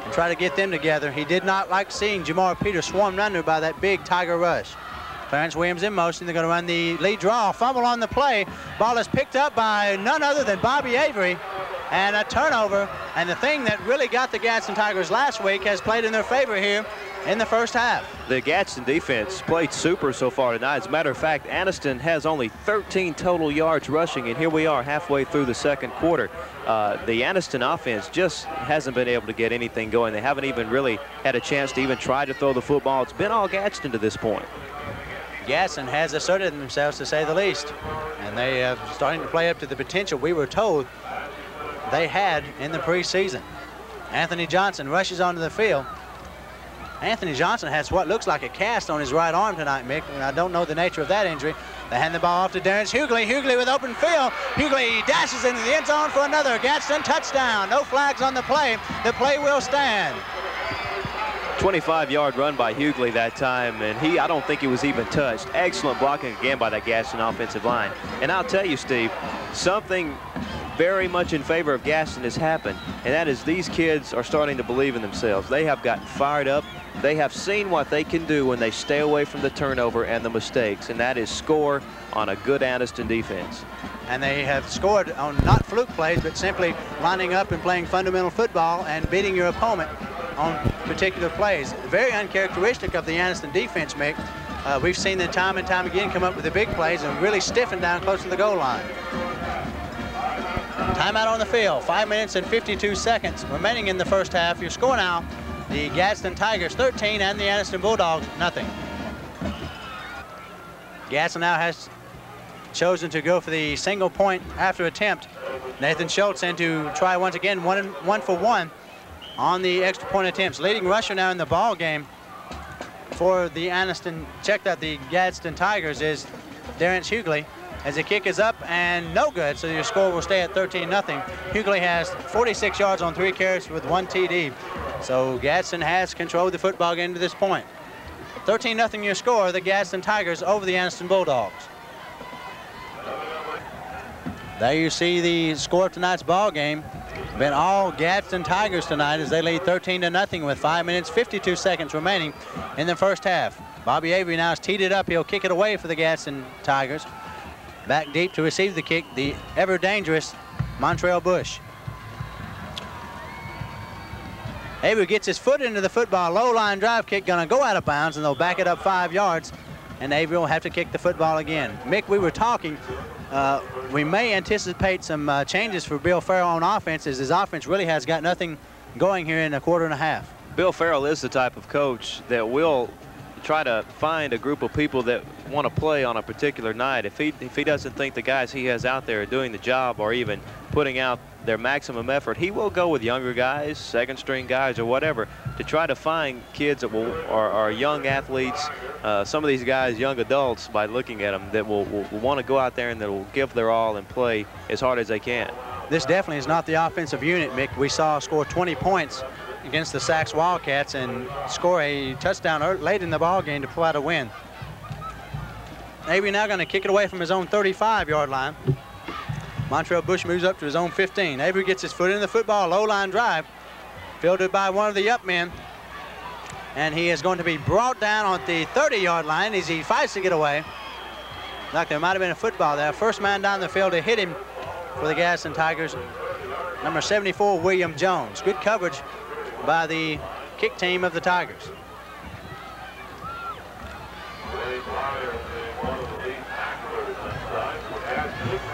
and try to get them together. He did not like seeing Jamar Peters swarmed under by that big Tiger rush. Clarence Williams in motion. They're going to run the lead draw. Fumble on the play. Ball is picked up by none other than Bobby Avery. And a turnover. And the thing that really got the Gadsden Tigers last week has played in their favor here in the first half. The Gadsden defense played super so far tonight. As a matter of fact, Anniston has only 13 total yards rushing, and here we are halfway through the second quarter. The Anniston offense just hasn't been able to get anything going. They haven't even really had a chance to even try to throw the football. It's been all Gadsden to this point. Gadsden has asserted themselves, to say the least, and they are starting to play up to the potential we were told they had in the preseason. Anthony Johnson rushes onto the field. Anthony Johnson has what looks like a cast on his right arm tonight, Mick, and I don't know the nature of that injury. They hand the ball off to Darren Hughley. Hughley with open field. Hughley dashes into the end zone for another Gadsden touchdown. No flags on the play. The play will stand. 25-yard run by Hughley that time, and I don't think he was even touched. Excellent blocking again by that Gadsden offensive line. And I'll tell you, Steve, something very much in favor of Gadsden has happened, and that is these kids are starting to believe in themselves. They have gotten fired up. They have seen what they can do when they stay away from the turnover and the mistakes, and that is score on a good Anniston defense. And they have scored on not fluke plays, but simply lining up and playing fundamental football and beating your opponent on particular plays. Very uncharacteristic of the Anniston defense, Mick. We've seen them time and time again come up with the big plays and really stiffen down close to the goal line. Timeout on the field, 5 minutes and 52 seconds remaining in the first half. Your score now, the Gadsden Tigers 13 and the Anniston Bulldogs nothing. Gadsden now has chosen to go for the single point after attempt. Nathan Schultz in to try once again, one for one on the extra point attempts. Leading rusher now in the ball game for the Anniston, checked out the Gadsden Tigers, is Darren Hughley. As the kick is up and no good, so your score will stay at 13-0. Hughley has 46 yards on 3 carries with 1 TD. So Gadsden has controlled the football game to this point. 13-0 your score, the Gadsden Tigers over the Anniston Bulldogs. There you see the score of tonight's ball game. Been all Gadsden Tigers tonight as they lead 13-0 with 5 minutes 52 seconds remaining in the first half. Bobby Avery now has teed it up. He'll kick it away for the Gadsden Tigers. Back deep to receive the kick, the ever dangerous Montrell Bush. Avery gets his foot into the football. Low line drive kick, gonna go out of bounds, and they'll back it up 5 yards, and Avery will have to kick the football again. Mick, we were talking, we may anticipate some changes for Bill Farrell on offense, as his offense really has got nothing going here in a quarter and a half. Bill Farrell is the type of coach that will try to find a group of people that want to play on a particular night. If he doesn't think the guys he has out there are doing the job or even putting out their maximum effort, he will go with younger guys, second string guys or whatever, to try to find kids that are young athletes, some of these guys young adults, by looking at them, that will want to go out there and that will give their all and play as hard as they can. This definitely is not the offensive unit, Mick. We saw score 20 points against the Sachs Wildcats and score a touchdown late in the ball game to pull out a win. Avery now going to kick it away from his own 35-yard line. Montrell Bush moves up to his own 15. Avery gets his foot in the football, low line drive, fielded by one of the up men. And he is going to be brought down on the 30-yard line as he fights to get away. Like there might have been a football there. First man down the field to hit him for the Gadsden Tigers, number 74, William Jones. Good coverage by the kick team of the Tigers.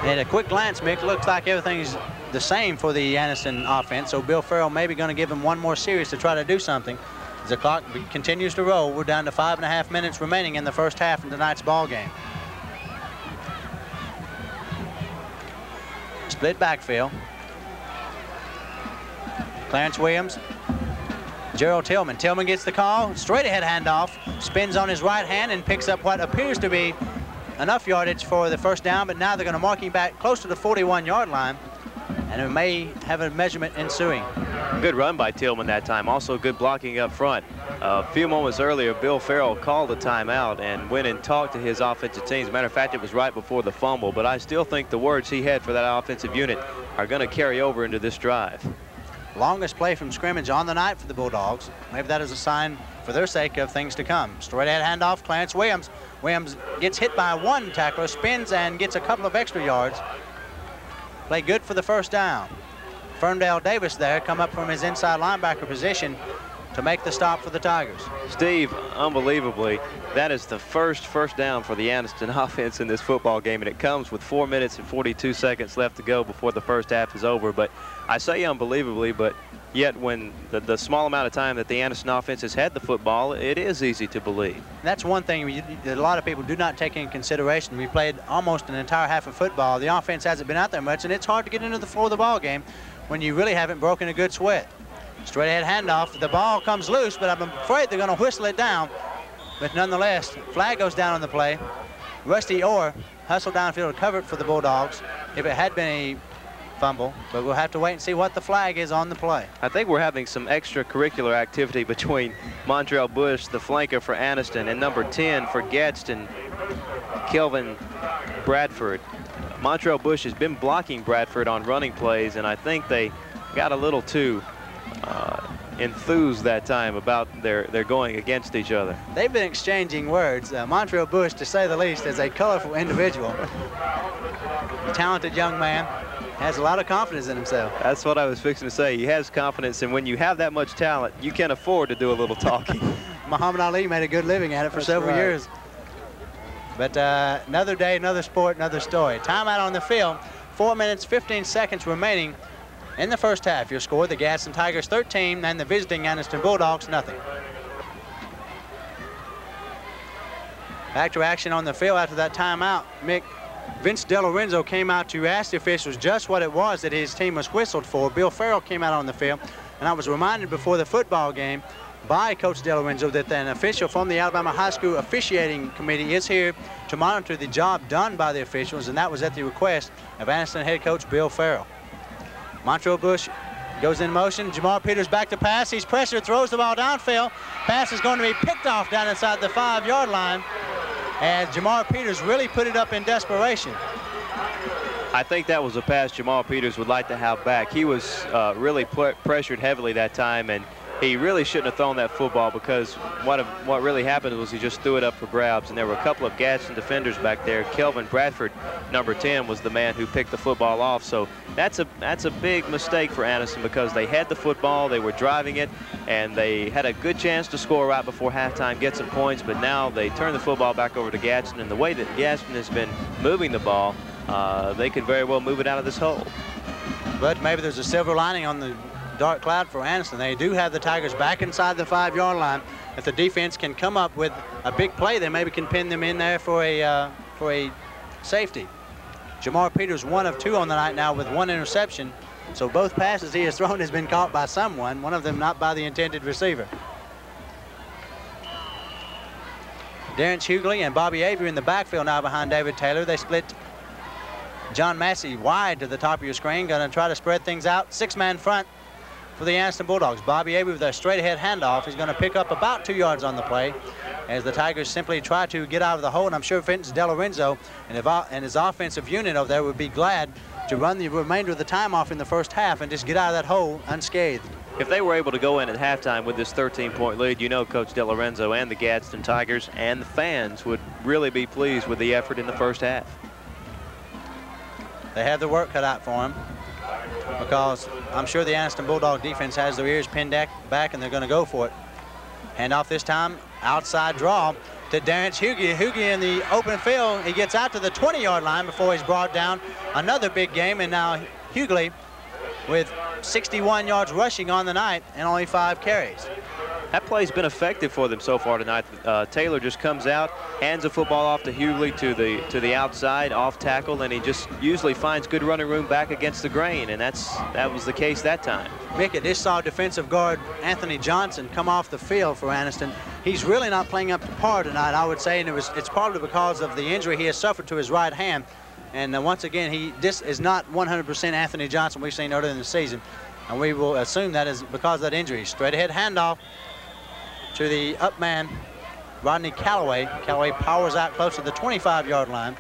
At a quick glance, Mick, looks like everything's the same for the Anniston offense, so Bill Farrell may be going to give him one more series to try to do something. As the clock continues to roll, we're down to 5.5 minutes remaining in the first half of tonight's ball game. Split backfield. Clarence Williams, Gerald Tillman. Tillman gets the call, straight ahead handoff, spins on his right hand and picks up what appears to be enough yardage for the first down, but now they're going to mark him back close to the 41-yard line, and it may have a measurement ensuing. Good run by Tillman that time. Also good blocking up front. A few moments earlier, Bill Farrell called a timeout and went and talked to his offensive team. As a matter of fact, it was right before the fumble, but I still think the words he had for that offensive unit are going to carry over into this drive. Longest play from scrimmage on the night for the Bulldogs. Maybe that is a sign for their sake of things to come. Straight ahead handoff, Clarence Williams. Williams gets hit by one tackler, spins and gets a couple of extra yards. Play good for the first down. Ferndale Davis there come up from his inside linebacker position to make the stop for the Tigers. Steve, unbelievably, that is the first down for the Anniston offense in this football game, and it comes with 4 minutes and 42 seconds left to go before the first half is over. But I say unbelievably, but yet when the small amount of time that the Anniston offense has had the football, it is easy to believe. That's one thing that a lot of people do not take into consideration. We played almost an entire half of football. The offense hasn't been out there much, and it's hard to get into the flow of the ball game when you really haven't broken a good sweat. Straight ahead handoff. The ball comes loose, but I'm afraid they're going to whistle it down. But nonetheless, flag goes down on the play. Rusty Orr hustled downfield to cover it for the Bulldogs if it had been a fumble, but we'll have to wait and see what the flag is on the play. I think we're having some extracurricular activity between Montrell Bush, the flanker for Anniston, and number 10 for Gadsden, Kelvin Bradford. Montrell Bush has been blocking Bradford on running plays, and I think they got a little too enthused that time about their going against each other. They've been exchanging words. Montrell Bush, to say the least, is a colorful individual. Talented young man, has a lot of confidence in himself. That's what I was fixing to say. He has confidence, and when you have that much talent, you can afford to do a little talking. Muhammad Ali made a good living at it for several years. But another day, another sport, another story. Timeout on the field. 4 minutes, 15 seconds remaining in the first half. Your score, the Gaston Tigers 13 and the visiting Anniston Bulldogs nothing. Back to action on the field after that timeout. Mick, Vince DeLorenzo came out to ask the officials just what it was that his team was whistled for. Bill Farrell came out on the field, and I was reminded before the football game by Coach DeLorenzo that an official from the Alabama High School Officiating Committee is here to monitor the job done by the officials, and that was at the request of Anniston head coach Bill Farrell. Montrell Bush goes in motion. Jamar Peters back to pass. He's pressured, throws the ball downfield. Pass is going to be picked off down inside the 5-yard line, as Jamar Peters really put it up in desperation. I think that was a pass Jamar Peters would like to have back. He was really pressured heavily that time, and he really shouldn't have thrown that football, because what really happened was he just threw it up for grabs, and there were a couple of Gadsden defenders back there. Kelvin Bradford, number 10, was the man who picked the football off. So that's a big mistake for Anniston, because they had the football, they were driving it, and they had a good chance to score right before halftime, get some points, but now they turn the football back over to Gadsden, and the way that Gadsden has been moving the ball, they could very well move it out of this hole. But maybe there's a silver lining on the dark cloud for Anniston. They do have the Tigers back inside the 5-yard line. If the defense can come up with a big play, they maybe can pin them in there for a safety. Jamar Peters 1 of 2 on the night now with 1 interception. So both passes he has thrown has been caught by someone, one of them not by the intended receiver. Darren Hughley and Bobby Avery in the backfield now behind David Taylor. They split John Massey wide to the top of your screen. Going to try to spread things out. 6-man front for the Anniston Bulldogs. Bobby Avery with a straight ahead handoff. He's going to pick up about 2 yards on the play as the Tigers simply try to get out of the hole. And I'm sure Vince DeLorenzo and his offensive unit over there would be glad to run the remainder of the time off in the first half and just get out of that hole unscathed. If they were able to go in at halftime with this 13-point lead, you know Coach DeLorenzo and the Gadsden Tigers and the fans would really be pleased with the effort in the first half. They have the work cut out for them because I'm sure the Anniston Bulldog defense has their ears pinned back and they're going to go for it. Hand off this time, outside draw to Darrence Hughey. Hughey in the open field. He gets out to the 20-yard line before he's brought down. Another big game, and now Hughley with 61 yards rushing on the night and only 5 carries. That play's been effective for them so far tonight. Taylor just comes out, hands the football off to Hughley to the outside, off tackle, and he just usually finds good running room back against the grain, and that was the case that time. Mick, I just saw defensive guard Anthony Johnson come off the field for Anniston. He's really not playing up to par tonight, I would say, and it's probably because of the injury he has suffered to his right hand. And once again, this is not 100% Anthony Johnson we've seen earlier in the season, and we will assume that is because of that injury. Straight ahead handoff to the up man, Rodney Callaway. Callaway powers out close to the 25-yard line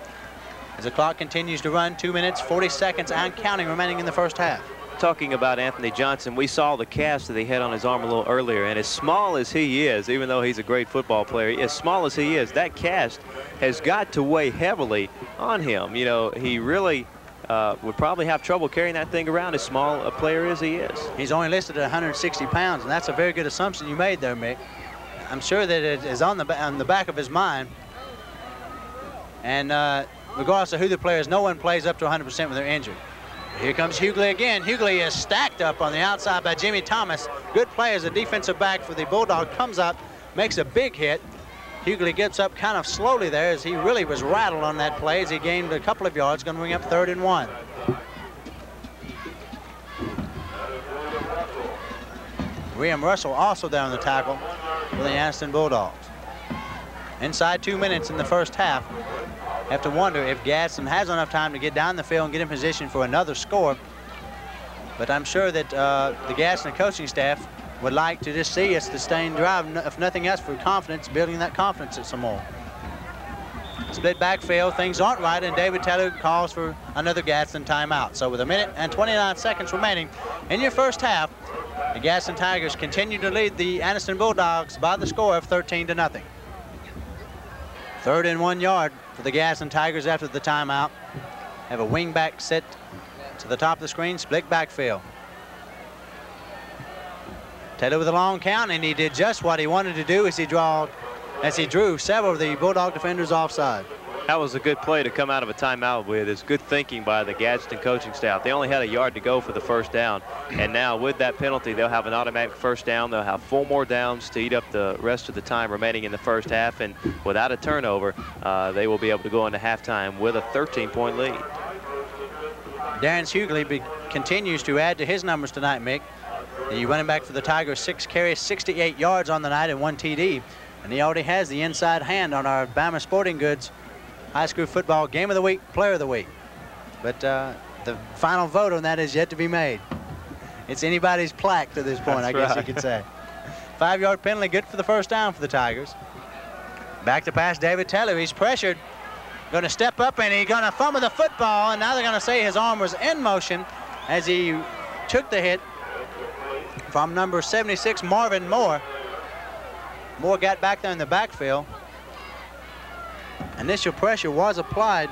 as the clock continues to run. 2 minutes, 40 seconds and counting remaining in the first half. Talking about Anthony Johnson, we saw the cast that he had on his arm a little earlier, and as small as he is, even though he's a great football player, as small as he is, that cast has got to weigh heavily on him. You know, he really would probably have trouble carrying that thing around, as small a player as he is. He's only listed at 160 pounds, and that's a very good assumption you made there, Mick. I'm sure that it is on the back of his mind. And regardless of who the player is, no one plays up to 100% when they're injured. Here comes Hughley again. Hughley is stacked up on the outside by Jimmy Thomas. Good play as a defensive back for the Bulldog. Comes up, makes a big hit. Hughley gets up kind of slowly there as he really was rattled on that play as he gained a couple of yards, going to bring up 3rd and 1. Liam Russell also there on the tackle for the Anniston Bulldogs. Inside 2 minutes in the first half. Have to wonder if Gadsden has enough time to get down the field and get in position for another score. But I'm sure that the Gadsden coaching staff would like to just see a sustained drive, if nothing else, for confidence, building that confidence some more. Split backfield, things aren't right, and David Taylor calls for another Gadsden timeout. So with 1 minute and 29 seconds remaining in your first half, the Gadsden Tigers continue to lead the Anniston Bulldogs by the score of 13-0. 3rd and 1 yard for the Gadsden Tigers after the timeout. Have a wing back set to the top of the screen, split backfield. Taylor with a long count, and he did just what he wanted to do as he drew several of the Bulldog defenders offside. That was a good play to come out of a timeout with. It's good thinking by the Gadsden coaching staff. They only had a yard to go for the first down, and now with that penalty, they'll have an automatic first down. They'll have 4 more downs to eat up the rest of the time remaining in the first half, and without a turnover, they will be able to go into halftime with a 13-point lead. Darrence Hughley continues to add to his numbers tonight, Mick. The running back for the Tigers, 6 carries, 68 yards on the night and 1 TD, and he already has the inside hand on our Bama Sporting Goods High School Football Game of the Week, Player of the Week. But the final vote on that is yet to be made. It's anybody's plaque to this point, I guess you could say. 5-yard penalty, good for the first down for the Tigers. Back to pass David Taylor. He's pressured. Going to step up, and he's going to fumble the football, and now they're going to say his arm was in motion as he took the hit from number 76, Marvin Moore. Moore got back there in the backfield. Initial pressure was applied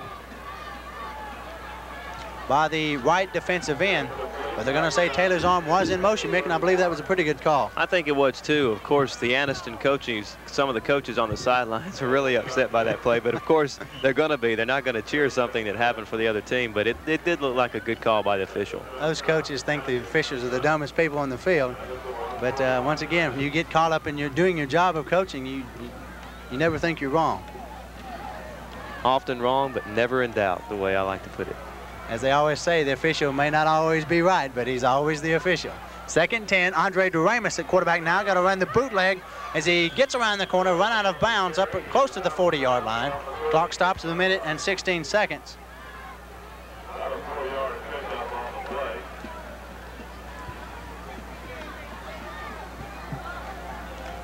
by the right defensive end. But they're going to say Taylor's arm was in motion, Mick, and I believe that was a pretty good call. I think it was too. Of course, the Anniston coaches, some of the coaches on the sidelines are really upset by that play. But of course, they're going to be. They're not going to cheer something that happened for the other team. But it did look like a good call by the official. Those coaches think the officials are the dumbest people on the field. But once again, when you get caught up in doing your job of coaching, you never think you're wrong. Often wrong, but never in doubt, the way I like to put it. As they always say, the official may not always be right, but he's always the official. 2nd and 10, Andre Duramus at quarterback now. Got to run the bootleg as he gets around the corner, run out of bounds up close to the 40-yard line. Clock stops at 1 minute and 16 seconds.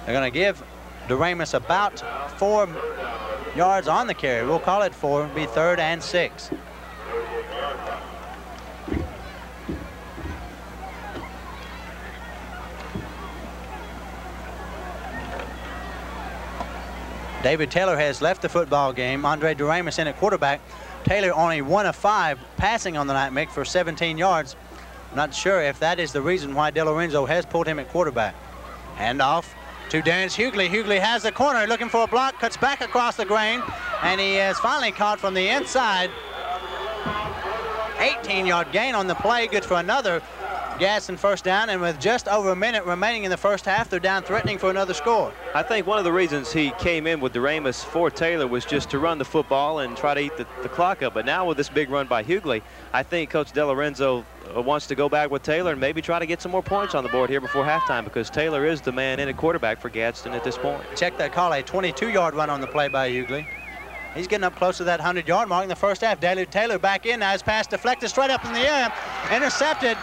They're going to give Duramus about 4 yards on the carry. We'll call it 4. It'll be 3rd and 6. David Taylor has left the football game. Andre Duramus in at quarterback. Taylor only 1 of 5 passing on the night, Mick, for 17 yards. I'm not sure if that is the reason why De Lorenzo has pulled him at quarterback. Handoff to Darius Hughley. Hughley has the corner, looking for a block, cuts back across the grain, and he is finally caught from the inside. 18-yard gain on the play, good for another Gadsden first down, and with just over a minute remaining in the first half, they're down threatening for another score. I think one of the reasons he came in with Duramus for Taylor was just to run the football and try to eat the clock up. But now with this big run by Hughley, I think Coach De Lorenzo wants to go back with Taylor and maybe try to get some more points on the board here before halftime, because Taylor is the man in at quarterback for Gadsden at this point. Check that call, a 22-yard run on the play by Hughley. He's getting up close to that 100-yard mark in the first half. Taylor back in now. His pass deflected straight up in the air. Intercepted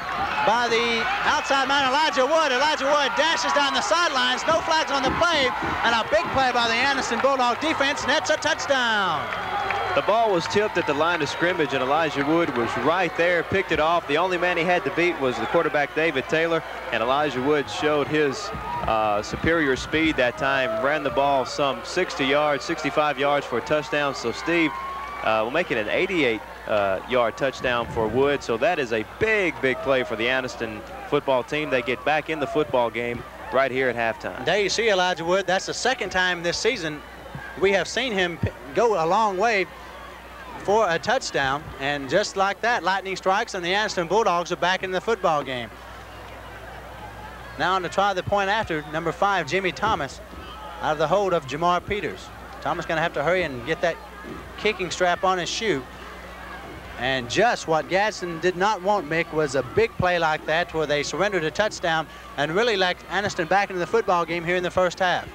by the outside man, Elijah Wood. Elijah Wood dashes down the sidelines. No flags on the play. And a big play by the Anniston Bulldog defense. Nets a touchdown. The ball was tipped at the line of scrimmage, and Elijah Wood was right there, picked it off. The only man he had to beat was the quarterback, David Taylor, and Elijah Wood showed his superior speed that time, ran the ball some 60 yards, 65 yards for a touchdown. So Steve will make it an 88-yard touchdown for Wood. So that is a big play for the Anniston football team. They get back in the football game right here at halftime. There you see Elijah Wood. That's the second time this season we have seen him go a long way for a touchdown, and just like that, lightning strikes and the Anniston Bulldogs are back in the football game. Now on to try the point after, number 5, Jimmy Thomas, out of the hold of Jamar Peters. Thomas going to have to hurry and get that kicking strap on his shoe. And just what Gadsden did not want, Mick, was a big play like that where they surrendered a touchdown and really let Anniston back into the football game here in the first half.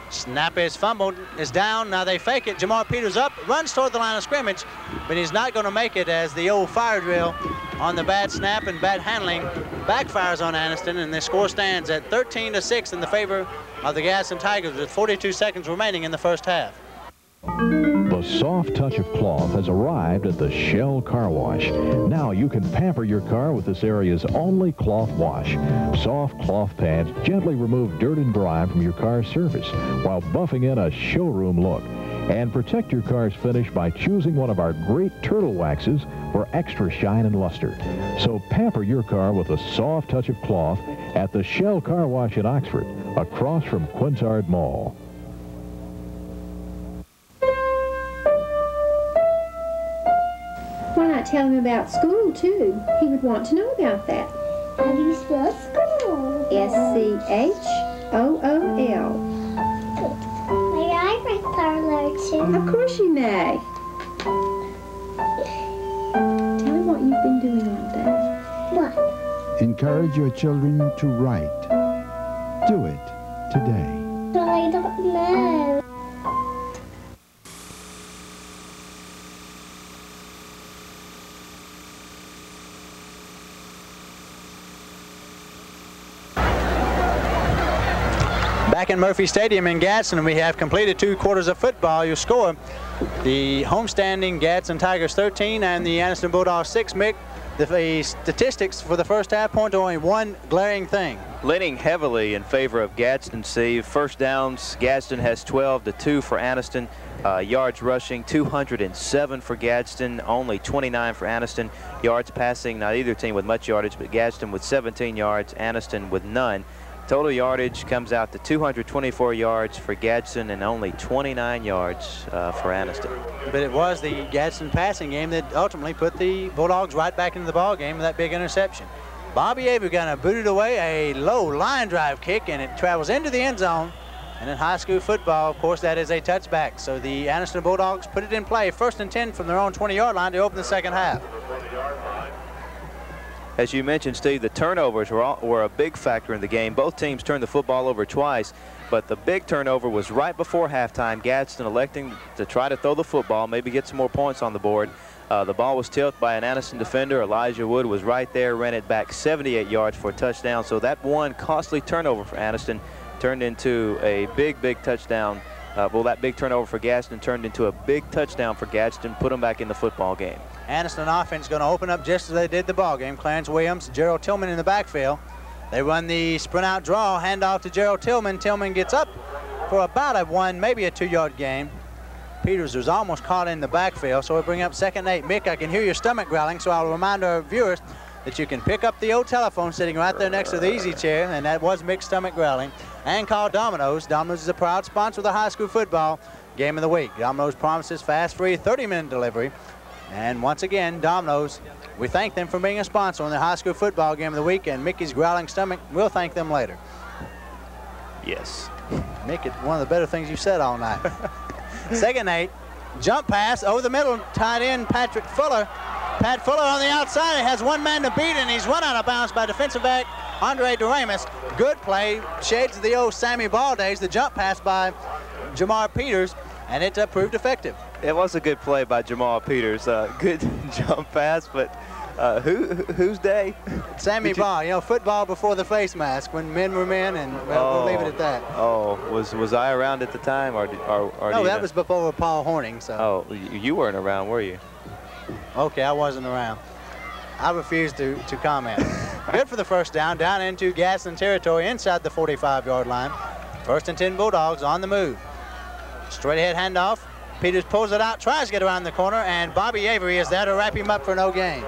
Snap is fumbled, is down. Now they fake it. Jamar Peters up, runs toward the line of scrimmage, but he's not going to make it as the old fire drill on the bad snap and bad handling backfires on Anniston, and the score stands at 13-6 in the favor of the Garris and Tigers with 42 seconds remaining in the first half. The soft touch of cloth has arrived at the Shell Car Wash. Now you can pamper your car with this area's only cloth wash. Soft cloth pads gently remove dirt and grime from your car's surface while buffing in a showroom look. And protect your car's finish by choosing one of our great turtle waxes for extra shine and luster. So pamper your car with a soft touch of cloth at the Shell Car Wash in Oxford, across from Quintard Mall. Why not tell him about school, too? He would want to know about that. How do you spell school? S-C-H-O-O-L. May I write parlor, too? Of course you may. Tell him what you've been doing all day. What? Encourage your children to write. Do it today. But I don't know. Back in Murphy Stadium in Gadsden, we have completed 2 quarters of football. Your score, the homestanding Gadsden Tigers 13 and the Anniston Bulldogs 6. Mick, The statistics for the first half point to only one glaring thing. Leaning heavily in favor of Gadsden, Steve. First downs, Gadsden has 12 to 2 for Anniston. Yards rushing, 207 for Gadsden, only 29 for Anniston. Yards passing, not either team with much yardage, but Gadsden with 17 yards, Anniston with none. Total yardage comes out to 224 yards for Gadsden and only 29 yards for Anniston. But it was the Gadsden passing game that ultimately put the Bulldogs right back into the ball game with that big interception. Bobby Avery gonna boot it away, a low line drive kick, and it travels into the end zone. And in high school football, of course, that is a touchback. So the Anniston Bulldogs put it in play, 1st and 10 from their own 20-yard line to open the second half. As you mentioned, Steve, the turnovers were a big factor in the game. Both teams turned the football over twice, but the big turnover was right before halftime. Gadsden electing to try to throw the football, maybe get some more points on the board. The ball was tipped by an Anniston defender. Elijah Wood was right there, ran it back 78 yards for a touchdown. So that one costly turnover for Anniston turned into a big touchdown. Well, that big turnover for Gadsden turned into a big touchdown for Gadsden, put them back in the football game. Anniston offense going to open up just as they did the ball game. Clarence Williams, Gerald Tillman in the backfield. They run the sprint out draw, handoff to Gerald Tillman. Tillman gets up for about a 1, maybe a 2-yard gain. Peters was almost caught in the backfield, so we bring up 2nd and 8. Mick, I can hear your stomach growling, so I'll remind our viewers that you can pick up the old telephone sitting right there next to the easy chair, and that was Mick's stomach growling, and call Domino's. Domino's is a proud sponsor of the high school football game of the week. Domino's promises fast, free, 30-minute delivery. And once again, Domino's, we thank them for being a sponsor on the high school football game of the week, and Mickey's growling stomach, we'll thank them later. Yes. Mick, it's one of the better things you said all night. 2nd and 8, jump pass over the middle, tied in Patrick Fuller. Pat Fuller on the outside, he has one man to beat, and he's run out of bounds by defensive back Andre Doremus. Good play, shades of the old Sammy Ball days, the jump pass by Jamar Peters, and it proved effective. It was a good play by Jamal Peters. Good jump pass, but whose day? Sammy Ball, you know, football before the face mask, when men were men, and we'll leave it at that. Oh, was I around at the time, or no, that was before Paul Horning. So. Oh, you weren't around, were you? Okay, I wasn't around. I refuse to comment. Good for the first down into Gadsden territory inside the 45-yard line. 1st and 10 Bulldogs on the move. Straight ahead handoff. Peters pulls it out, tries to get around the corner, and Bobby Avery is there to wrap him up for no gain.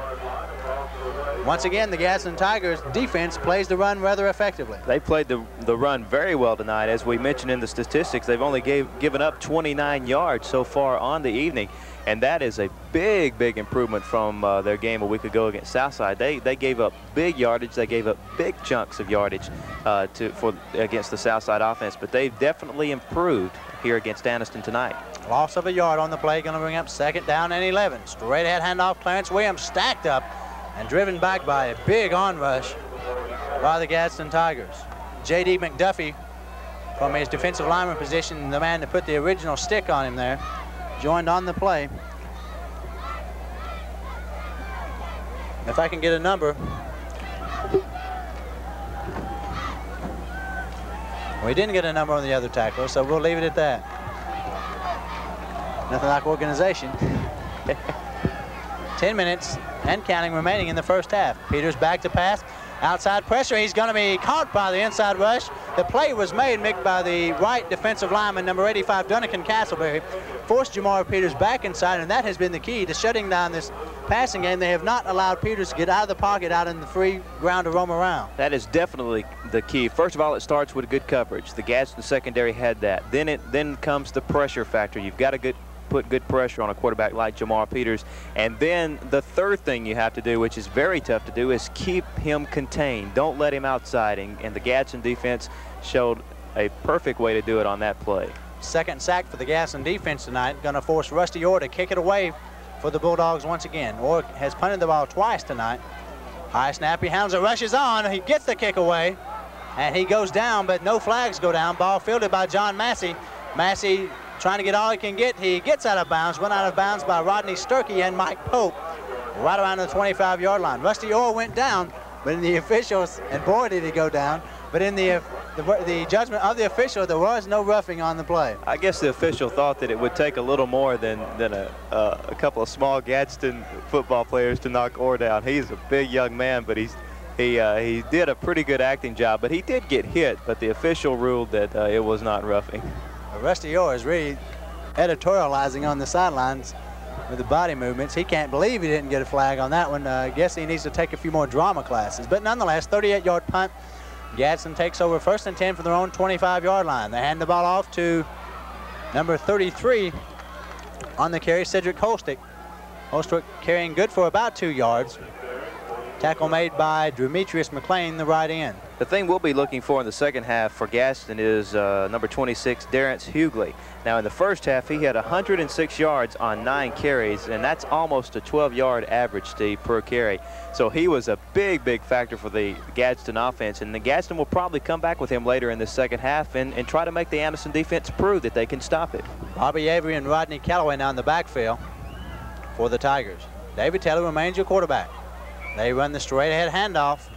Once again, the Gadsden Tigers defense plays the run rather effectively. They played the run very well tonight. As we mentioned in the statistics, they've only given up 29 yards so far on the evening, and that is a big improvement from their game a week ago against Southside. They gave up big yardage. They gave up big chunks of yardage against the Southside offense, but they've definitely improved here against Anniston tonight. Loss of a yard on the play, going to bring up 2nd down and 11. Straight ahead handoff, Clarence Williams stacked up and driven back by a big onrush by the Gadsden Tigers. J.D. McDuffie, from his defensive lineman position, the man that put the original stick on him there, joined on the play. If I can get a number. We didn't get a number on the other tackler, so we'll leave it at that. Nothing like organization. 10 minutes and counting remaining in the first half. Peters back to pass. Outside pressure. He's going to be caught by the inside rush. The play was made, Mick, by the right defensive lineman, number 85, Duncan Castleberry. Forced Jamar Peters back inside, and that has been the key to shutting down this passing game. They have not allowed Peters to get out of the pocket, out in the free ground to roam around. That is definitely the key. First of all, it starts with good coverage. The Gadsden secondary had that. Then comes the pressure factor. You've got to put good pressure on a quarterback like Jamar Peters. And then the third thing you have to do, which is very tough to do, is keep him contained. Don't let him outside. And the Gadsden defense showed a perfect way to do it on that play. Second sack for the Gadsden defense tonight. Going to force Rusty Orr to kick it away for the Bulldogs once again. Orr has punted the ball twice tonight. High snap, he hounds it, rushes on. He gets the kick away, and he goes down, but no flags go down. Ball fielded by John Massey. Massey trying to get all he can get. He gets out of bounds, run out of bounds by Rodney Sturkey and Mike Pope right around the 25-yard line. Rusty Orr went down, but in the officials, and boy did he go down, but in the the judgment of the official, there was no roughing on the play. I guess the official thought that it would take a little more than a couple of small Gadsden football players to knock Orr down. He's a big young man, but he did a pretty good acting job. But he did get hit, but the official ruled that it was not roughing. Rusty Orr is really editorializing on the sidelines with the body movements. He can't believe he didn't get a flag on that one. I guess he needs to take a few more drama classes. But nonetheless, 38-yard punt. Gadsden takes over 1st and 10 from their own 25-yard line. They hand the ball off to number 33 on the carry, Shadrix Holstick. Holstick carrying good for about 2 yards. Tackle made by Demetrius McLean, the right end. The thing we'll be looking for in the second half for Gadsden is number 26, Darrence Hughley. Now, in the first half, he had 106 yards on 9 carries, and that's almost a 12-yard average, Steve, per carry. So he was a big, big factor for the Gadsden offense, and the Gadsden will probably come back with him later in the second half and try to make the Anniston defense prove that they can stop it. Bobby Avery and Rodney Calloway now in the backfield for the Tigers. David Taylor remains your quarterback. They run the straight-ahead handoff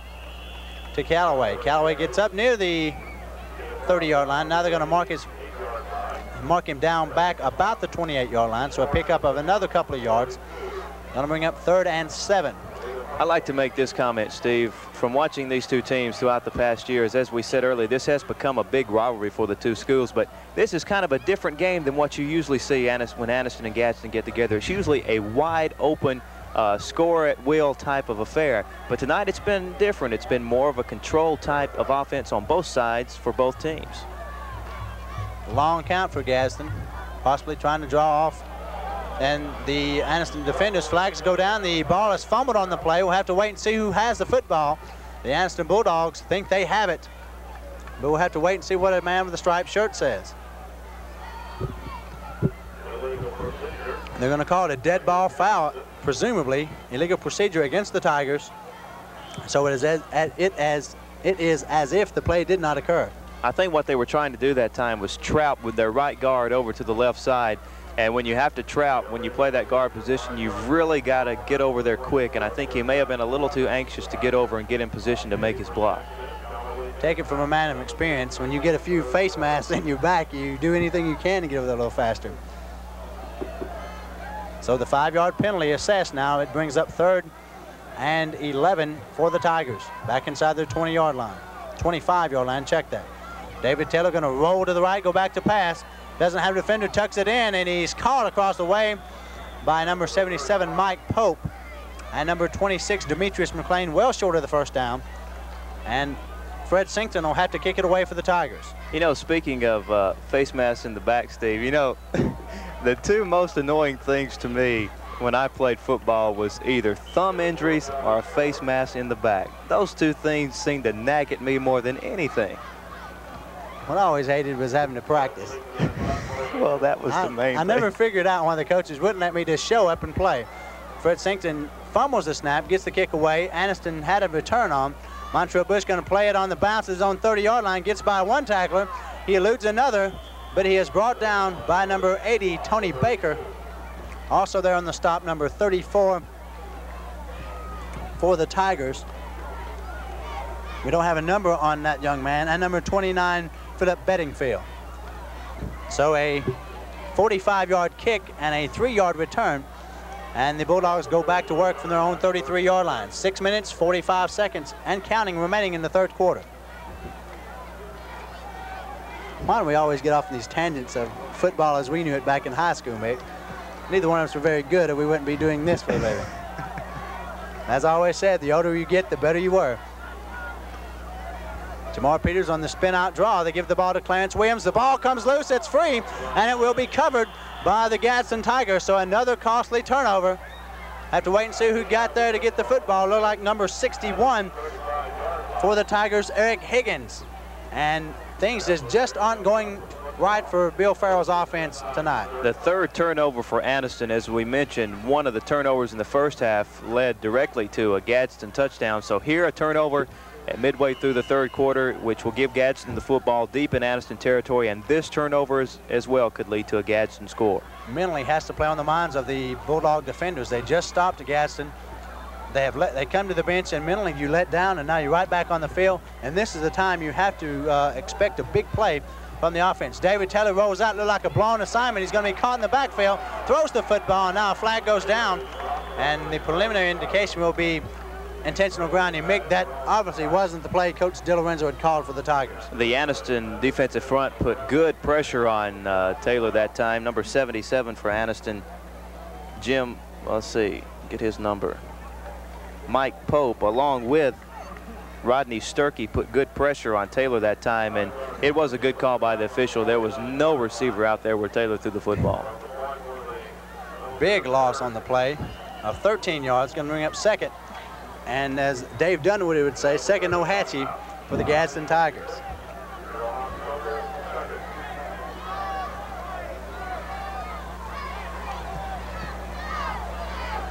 to Calloway. Calloway gets up near the 30-yard line. Now they're going to mark him down back about the 28-yard line, so a pickup of another couple of yards. Going to bring up 3rd and 7. I'd like to make this comment, Steve. From watching these two teams throughout the past years, as we said earlier, this has become a big rivalry for the two schools, but this is kind of a different game than what you usually see when Anniston and Gadsden get together. It's usually a wide open score at will type of affair, but tonight it's been different. It's been more of a control type of offense on both sides for both teams. Long count for Gadsden, possibly trying to draw off, and the Anniston defenders' flags go down. The ball is fumbled on the play. We'll have to wait and see who has the football. The Anniston Bulldogs think they have it, but we'll have to wait and see what a man with a striped shirt says. They're going to call it a dead ball foul, presumably illegal procedure against the Tigers. So it is as if the play did not occur. I think what they were trying to do that time was trout with their right guard over to the left side. And when you have to trout, when you play that guard position, you've really got to get over there quick. And I think he may have been a little too anxious to get over and get in position to make his block. Take it from a man of experience. When you get a few face masks in your back, you do anything you can to get over there a little faster. So the 5-yard penalty assessed now. It brings up 3rd and 11 for the Tigers. Back inside their 20-yard line. 25-yard line, check that. David Taylor going to roll to the right, go back to pass. Doesn't have a defender, tucks it in, and he's caught across the way by number 77, Mike Pope. And number 26, Demetrius McLean, well short of the first down. And Fred Singleton will have to kick it away for the Tigers. You know, speaking of face masks in the back, Steve, you know, the two most annoying things to me when I played football was either thumb injuries or a face mask in the back. Those two things seem to nag at me more than anything. What I always hated was having to practice. Well, that was the main thing. I never figured out why the coaches wouldn't let me just show up and play. Fred Singleton fumbles the snap, gets the kick away. Anniston had a return on. Montrell Bush going to play it on the bounce of his own 30-yard line, gets by one tackler. He eludes another, but he is brought down by number 80, Tony Baker. Also there on the stop, number 34 for the Tigers. We don't have a number on that young man, and number 29, Philip Bedingfield. So a 45-yard kick and a 3-yard return, and the Bulldogs go back to work from their own 33-yard line. 6 minutes, 45 seconds, and counting remaining in the third quarter. Why don't we always get off these tangents of football as we knew it back in high school, mate? Neither one of us were very good, or we wouldn't be doing this for a living. As I always said, the older you get, the better you were. Jamar Peters on the spin-out draw. They give the ball to Clarence Williams. The ball comes loose. It's free, and it will be covered by the Gadsden Tigers. So another costly turnover. Have to wait and see who got there to get the football. Look like number 61 for the Tigers, Eric Higgins. And things just aren't going right for Bill Farrell's offense tonight. The third turnover for Anniston, as we mentioned, one of the turnovers in the first half led directly to a Gadsden touchdown. So here a turnover at midway through the third quarter, which will give Gadsden the football deep in Anniston territory, and this turnover as well could lead to a Gadsden score. Mentally has to play on the minds of the Bulldog defenders. They just stopped Gadsden. They come to the bench and mentally you let down, and now you're right back on the field. And this is the time you have to expect a big play from the offense. David Taylor rolls out, look like a blown assignment. He's going to be caught in the backfield, throws the football, and now a flag goes down. And the preliminary indication will be intentional grounding. Mick, that obviously wasn't the play Coach DiLorenzo had called for the Tigers. The Anniston defensive front put good pressure on Taylor that time. Number 77 for Anniston. Jim, let's see, get his number. Mike Pope, along with Rodney Sturkey, put good pressure on Taylor that time, and it was a good call by the official. There was no receiver out there where Taylor threw the football. Big loss on the play of 13 yards, going to bring up second. And as Dave Dunwoody would say, second no hatchie for the Gadsden Tigers.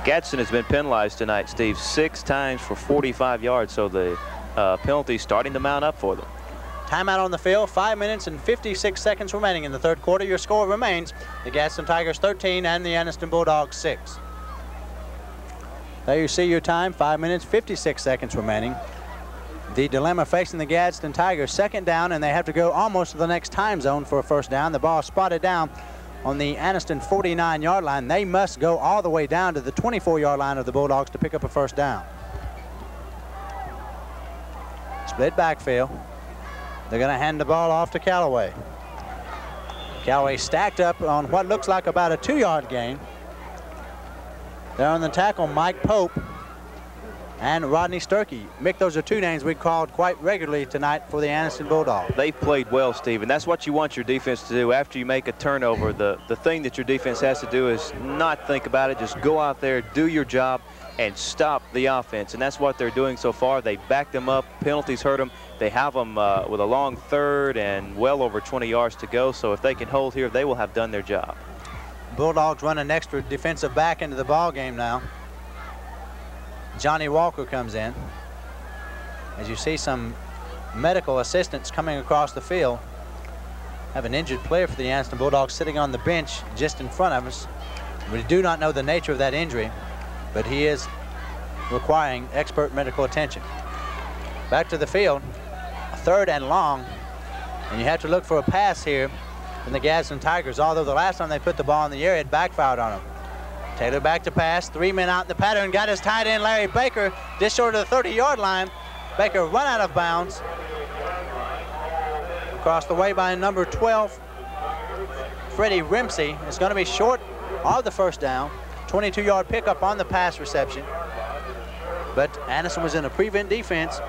Gadsden has been penalized tonight, Steve, 6 times for 45 yards, so the penalty starting to mount up for them. Timeout on the field, 5 minutes and 56 seconds remaining in the third quarter. Your score remains the Gadsden Tigers 13 and the Anniston Bulldogs 6. There you see your time, 5 minutes, 56 seconds remaining. The dilemma facing the Gadsden Tigers, second down, and they have to go almost to the next time zone for a first down. The ball spotted down on the Anniston 49-yard line. They must go all the way down to the 24-yard line of the Bulldogs to pick up a first down. Split backfield. They're going to hand the ball off to Callaway. Callaway stacked up on what looks like about a 2-yard gain. There on the tackle, Mike Pope and Rodney Sturkey. Mick, those are two names we called quite regularly tonight for the Anniston Bulldogs. They've played well, Steve, and that's what you want your defense to do. After you make a turnover, the thing that your defense has to do is not think about it. Just go out there, do your job, and stop the offense. And that's what they're doing so far. They backed them up. Penalties hurt them. They have them with a long third and well over 20 yards to go. So if they can hold here, they will have done their job. Bulldogs run an extra defensive back into the ball game now. Johnny Walker comes in. As you see some medical assistants coming across the field. Have an injured player for the Anniston Bulldogs sitting on the bench just in front of us. We do not know the nature of that injury, but he is requiring expert medical attention. Back to the field, a third and long, and you have to look for a pass here from the Gadsden Tigers, although the last time they put the ball in the air, it backfired on them. Taylor back to pass, 3 men out in the pattern, got his tight end Larry Baker just short of the 30-yard line. Baker run out of bounds. Across the way by number 12, Freddie Rimsey is going to be short of the first down. 22-yard pickup on the pass reception. But Anniston was in a prevent defense,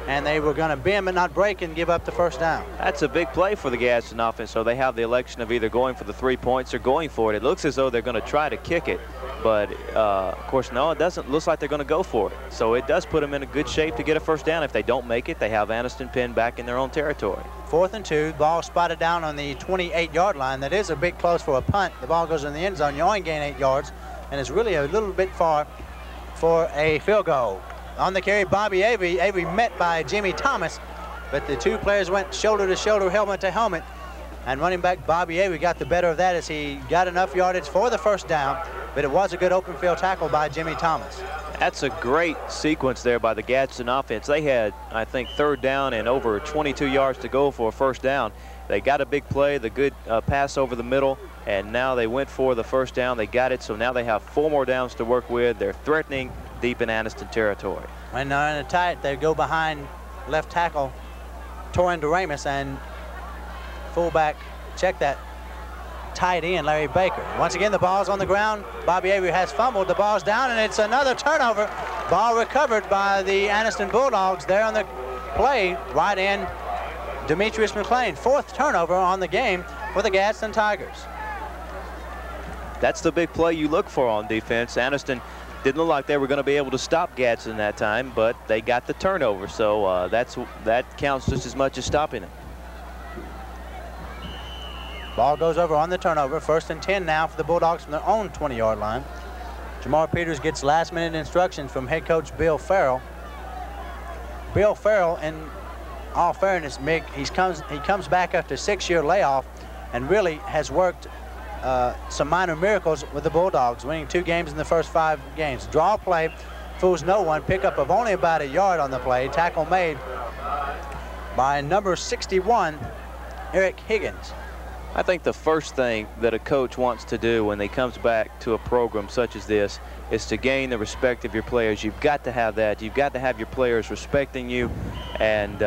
and they were going to bend but not break and give up the first down. That's a big play for the Gadsden offense, so they have the election of either going for the 3 points or going for it. It looks as though they're going to try to kick it, but of course, no, it doesn't look like they're going to go for it. So it does put them in a good shape to get a first down. If they don't make it, they have Anniston pinned back in their own territory. 4th and 2, ball spotted down on the 28-yard line. That is a bit close for a punt. The ball goes in the end zone. You only gain 8 yards, and it's really a little bit far for a field goal. On the carry, Bobby Avery. Avery met by Jimmy Thomas, but the two players went shoulder to shoulder, helmet to helmet, and running back Bobby Avery got the better of that as he got enough yardage for the first down, but it was a good open field tackle by Jimmy Thomas. That's a great sequence there by the Gadsden offense. They had, I think, 3rd down and over 22 yards to go for a first down. They got a big play, the good pass over the middle, and now they went for the first down. They got it, so now they have 4 more downs to work with. They're threatening deep in Anniston territory. When they're in a tight, they go behind left tackle Torin Doremus, and fullback, check that, tight end Larry Baker. Once again, the ball's on the ground. Bobby Avery has fumbled. The ball's down, and it's another turnover. Ball recovered by the Anniston Bulldogs there on the play, right in Demetrius McLean. 4th turnover on the game for the Gadsden Tigers. That's the big play you look for on defense. Anniston didn't look like they were going to be able to stop Gadsden that time, but they got the turnover, so that counts just as much as stopping it. Ball goes over on the turnover. 1st and 10 now for the Bulldogs from their own 20-yard line. Jamar Peters gets last-minute instructions from head coach Bill Farrell. Bill Farrell, in all fairness, Mick, he comes back after a 6-year layoff and really has worked some minor miracles with the Bulldogs, winning 2 games in the first 5 games. Draw play fools no one. Pickup of only about a yard on the play. Tackle made by number 61, Eric Higgins. I think the first thing that a coach wants to do when he comes back to a program such as this is to gain the respect of your players. You've got to have that. You've got to have your players respecting you, and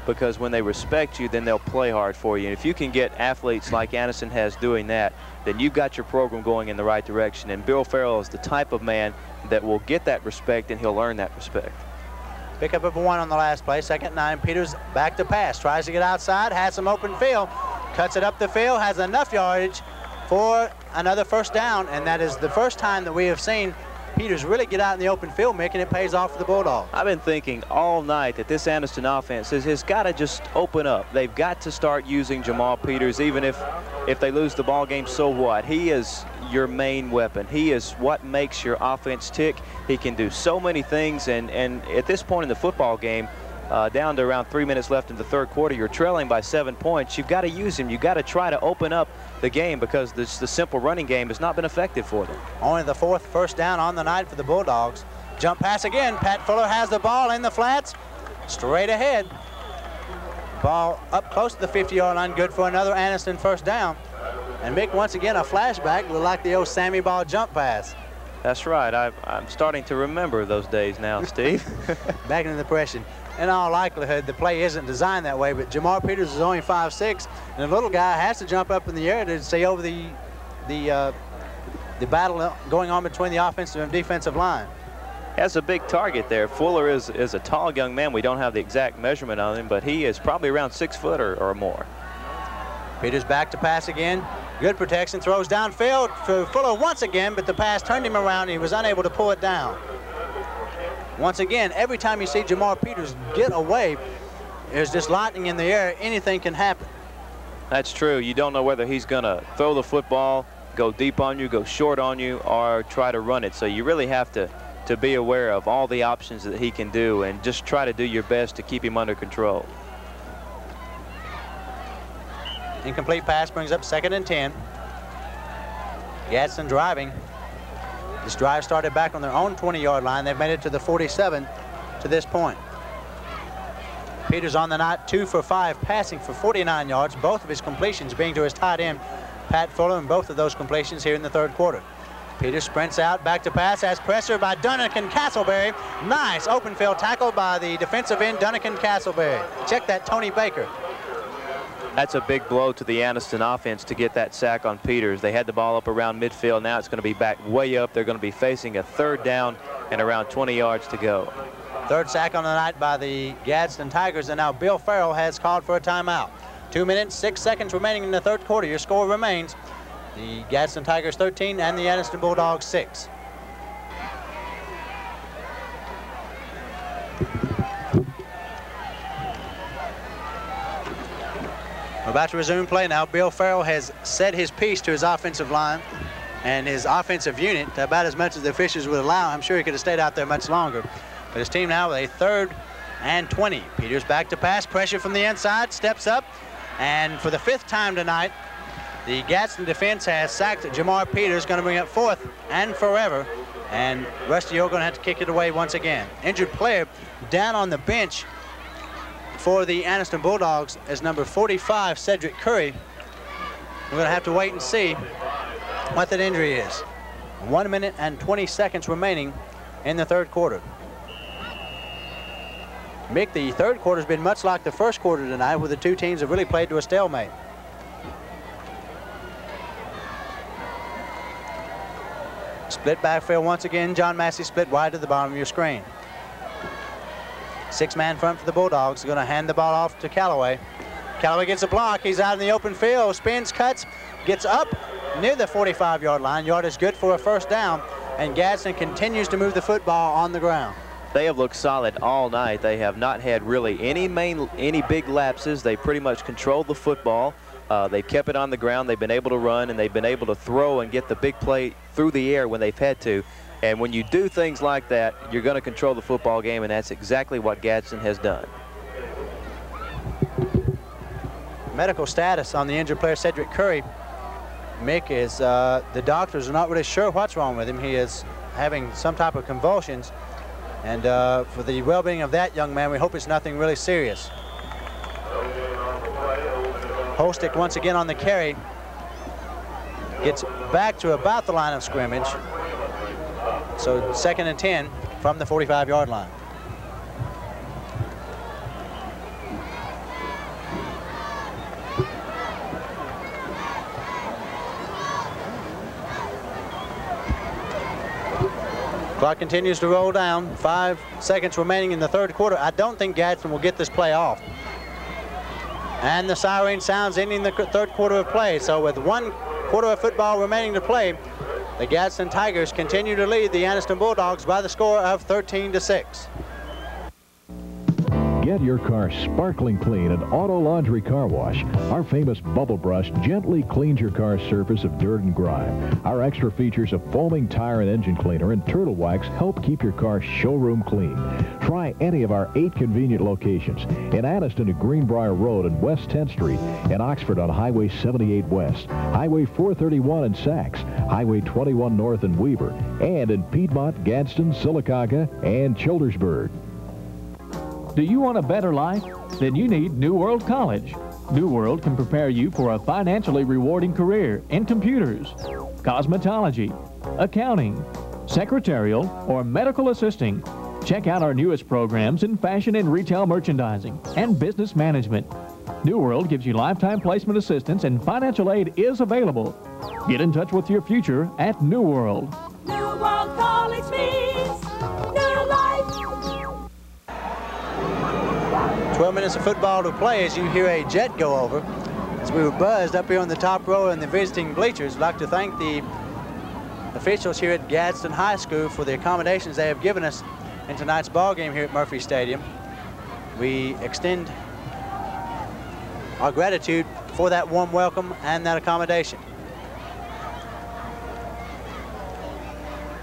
because when they respect you, then they'll play hard for you. And if you can get athletes like Anniston has doing that, then you've got your program going in the right direction. And Bill Farrell is the type of man that will get that respect, and he'll earn that respect. Pickup of 1 on the last play. 2nd and 9. Peters back to pass. Tries to get outside. Has some open field. Cuts it up the field. Has enough yardage for another first down. And that is the first time that we have seen Peters really get out in the open field, making it pays off for the Bulldogs. I've been thinking all night that this Anniston offense has got to just open up. They've got to start using Jamal Peters, even if they lose the ball game, so what? He is your main weapon. He is what makes your offense tick. He can do so many things, and at this point in the football game, down to around 3 minutes left in the third quarter, you're trailing by 7 points. You've got to use him. You've got to try to open up the game, because the simple running game has not been effective for them. Only the 4th first down on the night for the Bulldogs. Jump pass again. Pat Fuller has the ball in the flats, straight ahead. Ball up close to the 50-yard line, good for another Anniston first down. And Mick, once again, a flashback, look like the old Sammy Ball jump pass. That's right. I'm starting to remember those days now, Steve. Back into the depression. In all likelihood, the play isn't designed that way, but Jamal Peters is only 5'6", and the little guy has to jump up in the air to stay over the battle going on between the offensive and defensive line. Has a big target there. Fuller is a tall young man. We don't have the exact measurement on him, but he is probably around 6 foot or more. Peters back to pass again. Good protection, throws downfield for Fuller once again, but the pass turned him around and he was unable to pull it down. Once again, every time you see Jamal Peters get away, there's just lightning in the air. Anything can happen. That's true. You don't know whether he's going to throw the football, go deep on you, go short on you, or try to run it. So you really have to be aware of all the options that he can do and just try to do your best to keep him under control. Incomplete pass brings up 2nd and 10. Gadsden driving. This drive started back on their own 20-yard line. They've made it to the 47 to this point. Peters on the night, 2 for 5, passing for 49 yards. Both of his completions being to his tight end, Pat Fuller, and both of those completions here in the third quarter. Peters sprints out, back to pass, has pressure by Duncan Castleberry. Nice open field tackle by the defensive end, Duncan Castleberry. Check that, Tony Baker. That's a big blow to the Anniston offense to get that sack on Peters. They had the ball up around midfield. Now it's going to be back way up. They're going to be facing a 3rd down and around 20 yards to go. 3rd sack on the night by the Gadsden Tigers, and now Bill Farrell has called for a timeout. 2 minutes, 6 seconds remaining in the third quarter. Your score remains the Gadsden Tigers 13 and the Anniston Bulldogs 6. We're about to resume play now. Bill Farrell has said his piece to his offensive line and his offensive unit about as much as the officials would allow. I'm sure he could have stayed out there much longer. But his team now with a 3rd and 20. Peters back to pass, pressure from the inside, steps up, and for the 5th time tonight, the Gadsden defense has sacked Jamar Peters, going to bring up 4th and forever, and Rusty, you're going to have to kick it away once again. Injured player down on the bench for the Anniston Bulldogs is number 45, Cedric Curry. We're going to have to wait and see what that injury is. 1 minute and 20 seconds remaining in the third quarter. Mick, the third quarter has been much like the first quarter tonight, where the two teams have really played to a stalemate. Split backfield once again. John Massey split wide to the bottom of your screen. 6-man front for the Bulldogs. Going to hand the ball off to Callaway. Callaway gets a block. He's out in the open field. Spins, cuts, gets up near the 45-yard line. Yardage good for a first down. And Gadsden continues to move the football on the ground. They have looked solid all night. They have not had really any big lapses. They pretty much controlled the football. They've kept it on the ground. They've been able to run, and they've been able to throw and get the big play through the air when they've had to. And when you do things like that, you're going to control the football game, and that's exactly what Gadsden has done. Medical status on the injured player, Cedric Curry. Mick, is the doctors are not really sure what's wrong with him. He is having some type of convulsions. And for the well-being of that young man, we hope it's nothing really serious. Holstick once again on the carry. Gets back to about the line of scrimmage. So 2nd and 10 from the 45-yard line. Clock continues to roll down. 5 seconds remaining in the 3rd quarter. I don't think Gadsden will get this play off. And the siren sounds ending the 3rd quarter of play. So with 1 quarter of football remaining to play, the Gadsden Tigers continue to lead the Anniston Bulldogs by the score of 13-6. Get your car sparkling clean at Auto Laundry Car Wash. Our famous Bubble Brush gently cleans your car's surface of dirt and grime. Our extra features of foaming tire and engine cleaner and turtle wax help keep your car showroom clean. Try any of our 8 convenient locations: in Anniston at Greenbrier Road and West 10th Street, in Oxford on Highway 78 West, Highway 431 in Sachs, Highway 21 North in Weber, and in Piedmont, Gadsden, Sylacauga, and Childersburg. Do you want a better life? Then you need New World College. New World can prepare you for a financially rewarding career in computers, cosmetology, accounting, secretarial, or medical assisting. Check out our newest programs in fashion and retail merchandising and business management. New World gives you lifetime placement assistance and financial aid is available. Get in touch with your future at New World. New World College means new life. 12 minutes of football to play as you hear a jet go over. As we were buzzed up here on the top row in the visiting bleachers, I'd like to thank the officials here at Gadsden High School for the accommodations they have given us in tonight's ball game here at Murphy Stadium. We extend our gratitude for that warm welcome and that accommodation.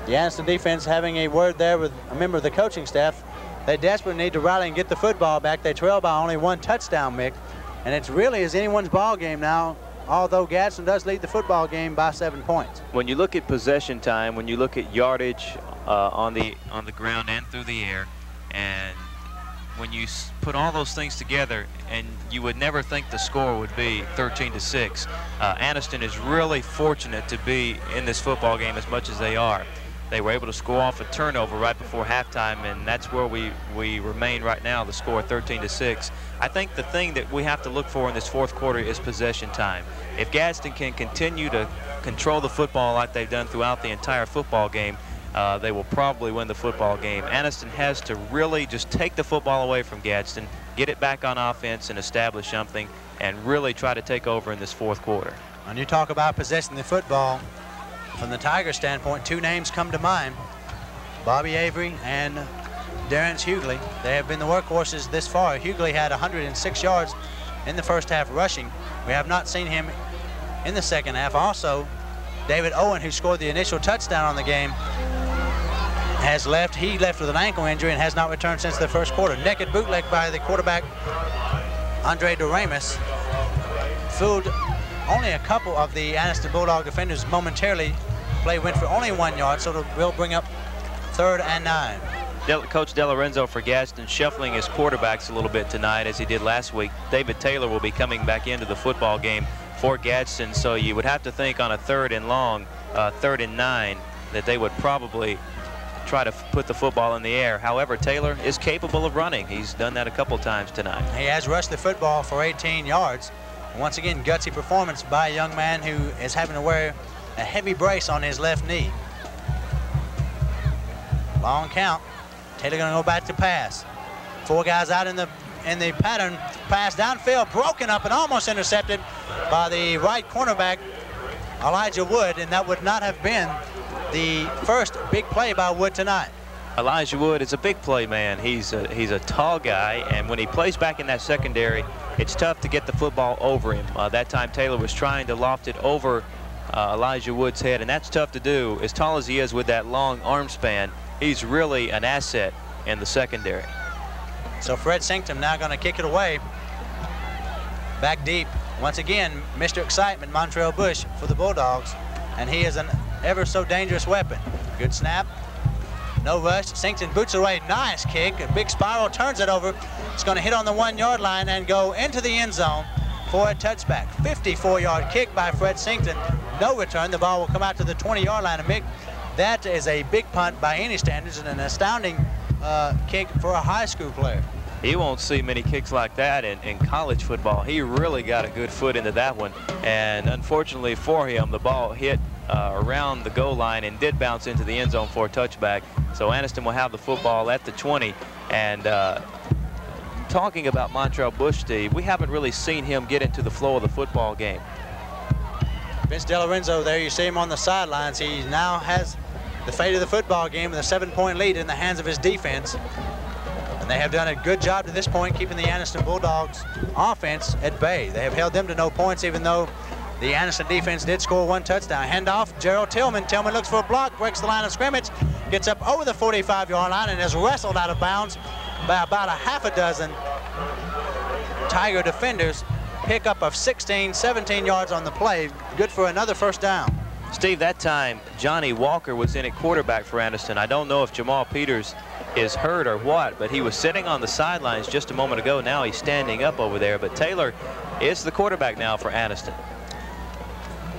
The Anniston defense having a word there with a member of the coaching staff. They desperately need to rally and get the football back. They trail by only 1 touchdown, Mick. And it's really is anyone's ball game now, although Gadsden does lead the football game by 7 points. When you look at possession time, when you look at yardage on the ground and through the air, and when you put all those things together, and you would never think the score would be 13-6. Anniston is really fortunate to be in this football game as much as they are. They were able to score off a turnover right before halftime, and that's where we remain right now, the score 13-6. I think the thing that we have to look for in this 4th quarter is possession time. If Gadsden can continue to control the football like they've done throughout the entire football game, they will probably win the football game. Anniston has to really just take the football away from Gadsden, get it back on offense and establish something, and really try to take over in this 4th quarter. When you talk about possessing the football, from the Tigers' standpoint, 2 names come to mind: Bobby Avery and Darrence Hughley. They have been the workhorses this far. Hughley had 106 yards in the first half rushing. We have not seen him in the second half. Also, David Owen, who scored the initial touchdown on the game, has left. He left with an ankle injury and has not returned since the first quarter. Naked bootleg by the quarterback, Andre Doremus, fooled only a couple of the Anniston Bulldog defenders momentarily. Play went for only 1 yard, so it will bring up 3rd and 9. Coach DeLorenzo for Gadsden shuffling his quarterbacks a little bit tonight as he did last week. David Taylor will be coming back into the football game for Gadsden, so you would have to think on a 3rd and long, 3rd and 9, that they would probably try to put the football in the air. However, Taylor is capable of running. He's done that a couple times tonight. He has rushed the football for 18 yards. Once again, gutsy performance by a young man who is having to wear a heavy brace on his left knee. Long count. Taylor going to go back to pass. 4 guys out in the pattern. Pass downfield, broken up and almost intercepted by the right cornerback, Elijah Wood, and that would not have been the first big play by Wood tonight. Elijah Wood is a big play man. He's a tall guy, and when he plays back in that secondary, it's tough to get the football over him. That time Taylor was trying to loft it over Elijah Wood's head, and that's tough to do. As tall as he is with that long arm span, he's really an asset in the secondary. So Fred Sanctum now going to kick it away. Back deep. Once again, Mr. Excitement, Montrell Bush for the Bulldogs, and he is an ever so dangerous weapon. Good snap. No rush. Sinkton boots away. Nice kick. A big spiral, turns it over. It's going to hit on the 1-yard line and go into the end zone for a touchback. 54-yard kick by Fred Sinkton. No return. The ball will come out to the 20-yard line. And Mick, that is a big punt by any standards and an astounding kick for a high school player. He won't see many kicks like that in college football. He really got a good foot into that one. And unfortunately for him, the ball hit around the goal line and did bounce into the end zone for a touchback. So Anniston will have the football at the 20. And talking about Montrell Bush, Steve, we haven't really seen him get into the flow of the football game. Vince DeLorenzo there, you see him on the sidelines. He now has the fate of the football game with a 7-point lead in the hands of his defense. And they have done a good job to this point keeping the Anniston Bulldogs offense at bay. They have held them to no points, even though the Anniston defense did score 1 touchdown. Handoff, Gerald Tillman. Tillman looks for a block, breaks the line of scrimmage, gets up over the 45-yard line and is wrestled out of bounds by about a half a dozen Tiger defenders. Pickup of 16, 17 yards on the play. Good for another first down. Steve, that time Johnny Walker was in at quarterback for Anniston. I don't know if Jamal Peters is hurt or what, but he was sitting on the sidelines just a moment ago. Now he's standing up over there, but Taylor is the quarterback now for Anniston.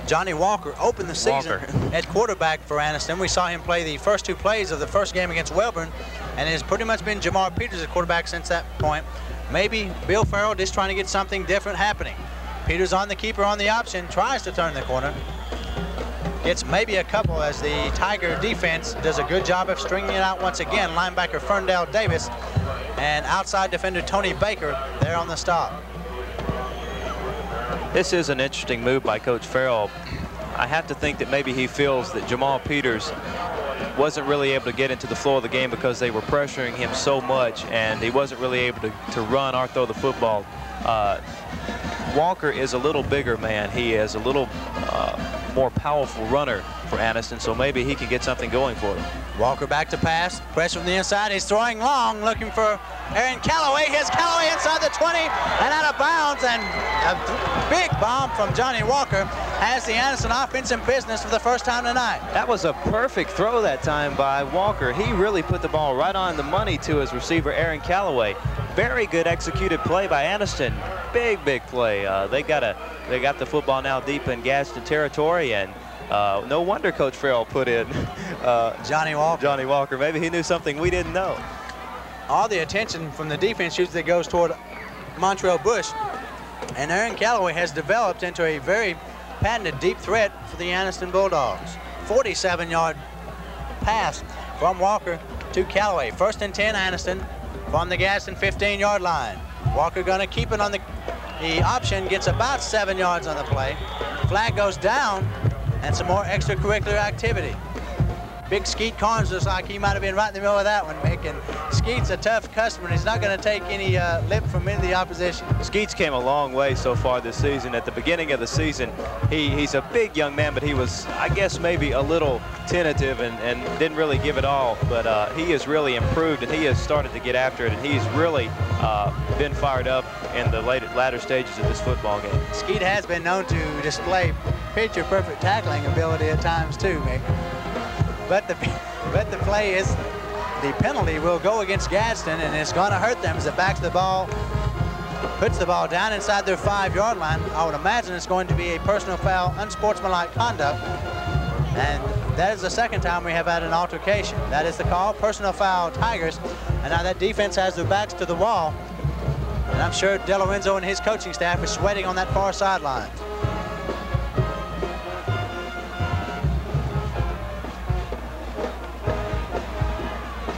Johnny Walker opened the season at quarterback for Anniston. We saw him play the first 2 plays of the first game against Welborn, and it has pretty much been Jamal Peters at quarterback since that point. Maybe Bill Farrell just trying to get something different happening. Peters on the keeper on the option, tries to turn the corner. Gets maybe a couple as the Tiger defense does a good job of stringing it out once again. Linebacker Ferndale Davis and outside defender Tony Baker there on the stop. This is an interesting move by Coach Farrell. I have to think that maybe he feels that Jamal Peters wasn't really able to get into the flow of the game because they were pressuring him so much and he wasn't really able to run or throw the football. Walker is a little bigger man. He is a little more powerful runner for Anniston, so maybe he can get something going for him. Walker back to pass, pressure from the inside. He's throwing long, looking for Aaron Callaway. Here's Callaway inside the 20 and out of bounds, and a big bomb from Johnny Walker has the Anniston offense in business for the first time tonight. That was a perfect throw that time by Walker. He really put the ball right on the money to his receiver, Aaron Callaway. Very good executed play by Anniston. Big play. They got the football now deep in Gadsden territory, and no wonder Coach Farrell put in Johnny Walker. Maybe he knew something we didn't know. All the attention from the defense usually goes toward Montrell Bush, and Aaron Callaway has developed into a very patented deep threat for the Anniston Bulldogs. 47-yard pass from Walker to Callaway. 1st and 10 Anniston from the Gadsden 15-yard line. Walker going to keep it on the option, gets about 7 yards on the play. Flag goes down, and some more extracurricular activity. Big Skeet Carnes looks like he might have been right in the middle of that one, Mick. And Skeet's a tough customer, and he's not going to take any lip from any of the opposition. Skeet's came a long way so far this season. At the beginning of the season, he's a big young man, but he was, I guess, maybe a little tentative and didn't really give it all. But he has really improved, and he has started to get after it, and he's really been fired up in the latter stages of this football game. Skeet has been known to display picture-perfect tackling ability at times too, Mick. But the play is, the penalty will go against Gadsden, and it's going to hurt them as it backs the ball, puts the ball down inside their 5-yard line. I would imagine it's going to be a personal foul, unsportsmanlike conduct, and that is the second time we have had an altercation. That is the call, personal foul, Tigers, and now that defense has their backs to the wall, and I'm sure DeLorenzo and his coaching staff is sweating on that far sideline.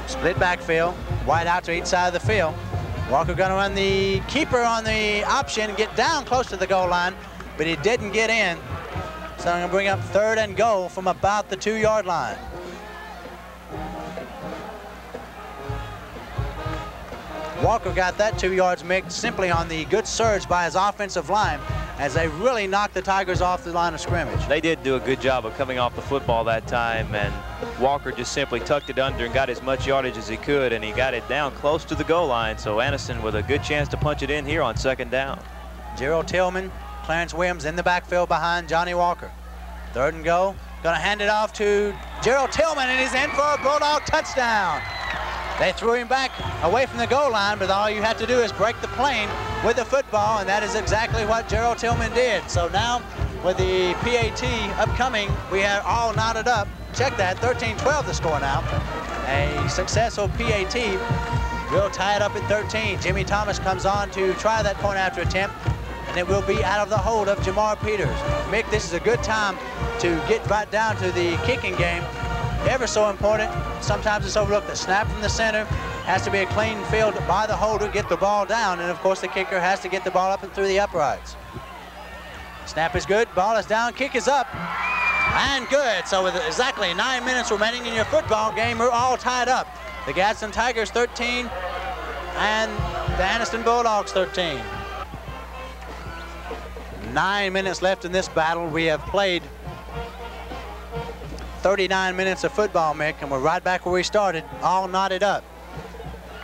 Split backfield, wide out to each side of the field. Walker going to run the keeper on the option, get down close to the goal line, but he didn't get in. So I'm going to bring up 3rd and goal from about the 2-yard line. Walker got that 2 yards, Mick, simply on the good surge by his offensive line as they really knocked the Tigers off the line of scrimmage. They did do a good job of coming off the football that time, and Walker just simply tucked it under and got as much yardage as he could, and he got it down close to the goal line, so Anniston with a good chance to punch it in here on 2nd down. Gerald Tillman, Clarence Williams in the backfield behind Johnny Walker. 3rd and goal Gonna hand it off to Gerald Tillman, and he's in for a Bulldog touchdown. They threw him back away from the goal line, but all you have to do is break the plane with the football, and that is exactly what Gerald Tillman did. So now, with the PAT upcoming, we are all knotted up. Check that, 13-12 the score now. A successful PAT will tie it up at 13. Jimmy Thomas comes on to try that point after attempt, and it will be out of the hold of Jamar Peters. Mick, this is a good time to get right down to the kicking game. Ever so important. Sometimes it's overlooked. The snap from the center has to be a clean field by the holder, get the ball down, and of course the kicker has to get the ball up and through the uprights. Snap is good, ball is down, kick is up, and good. So with exactly 9 minutes remaining in your football game, we're all tied up. The Gadsden Tigers 13 and the Anniston Bulldogs 13. 9 minutes left in this battle. We have played 39 minutes of football, Mick, and we're right back where we started, all knotted up.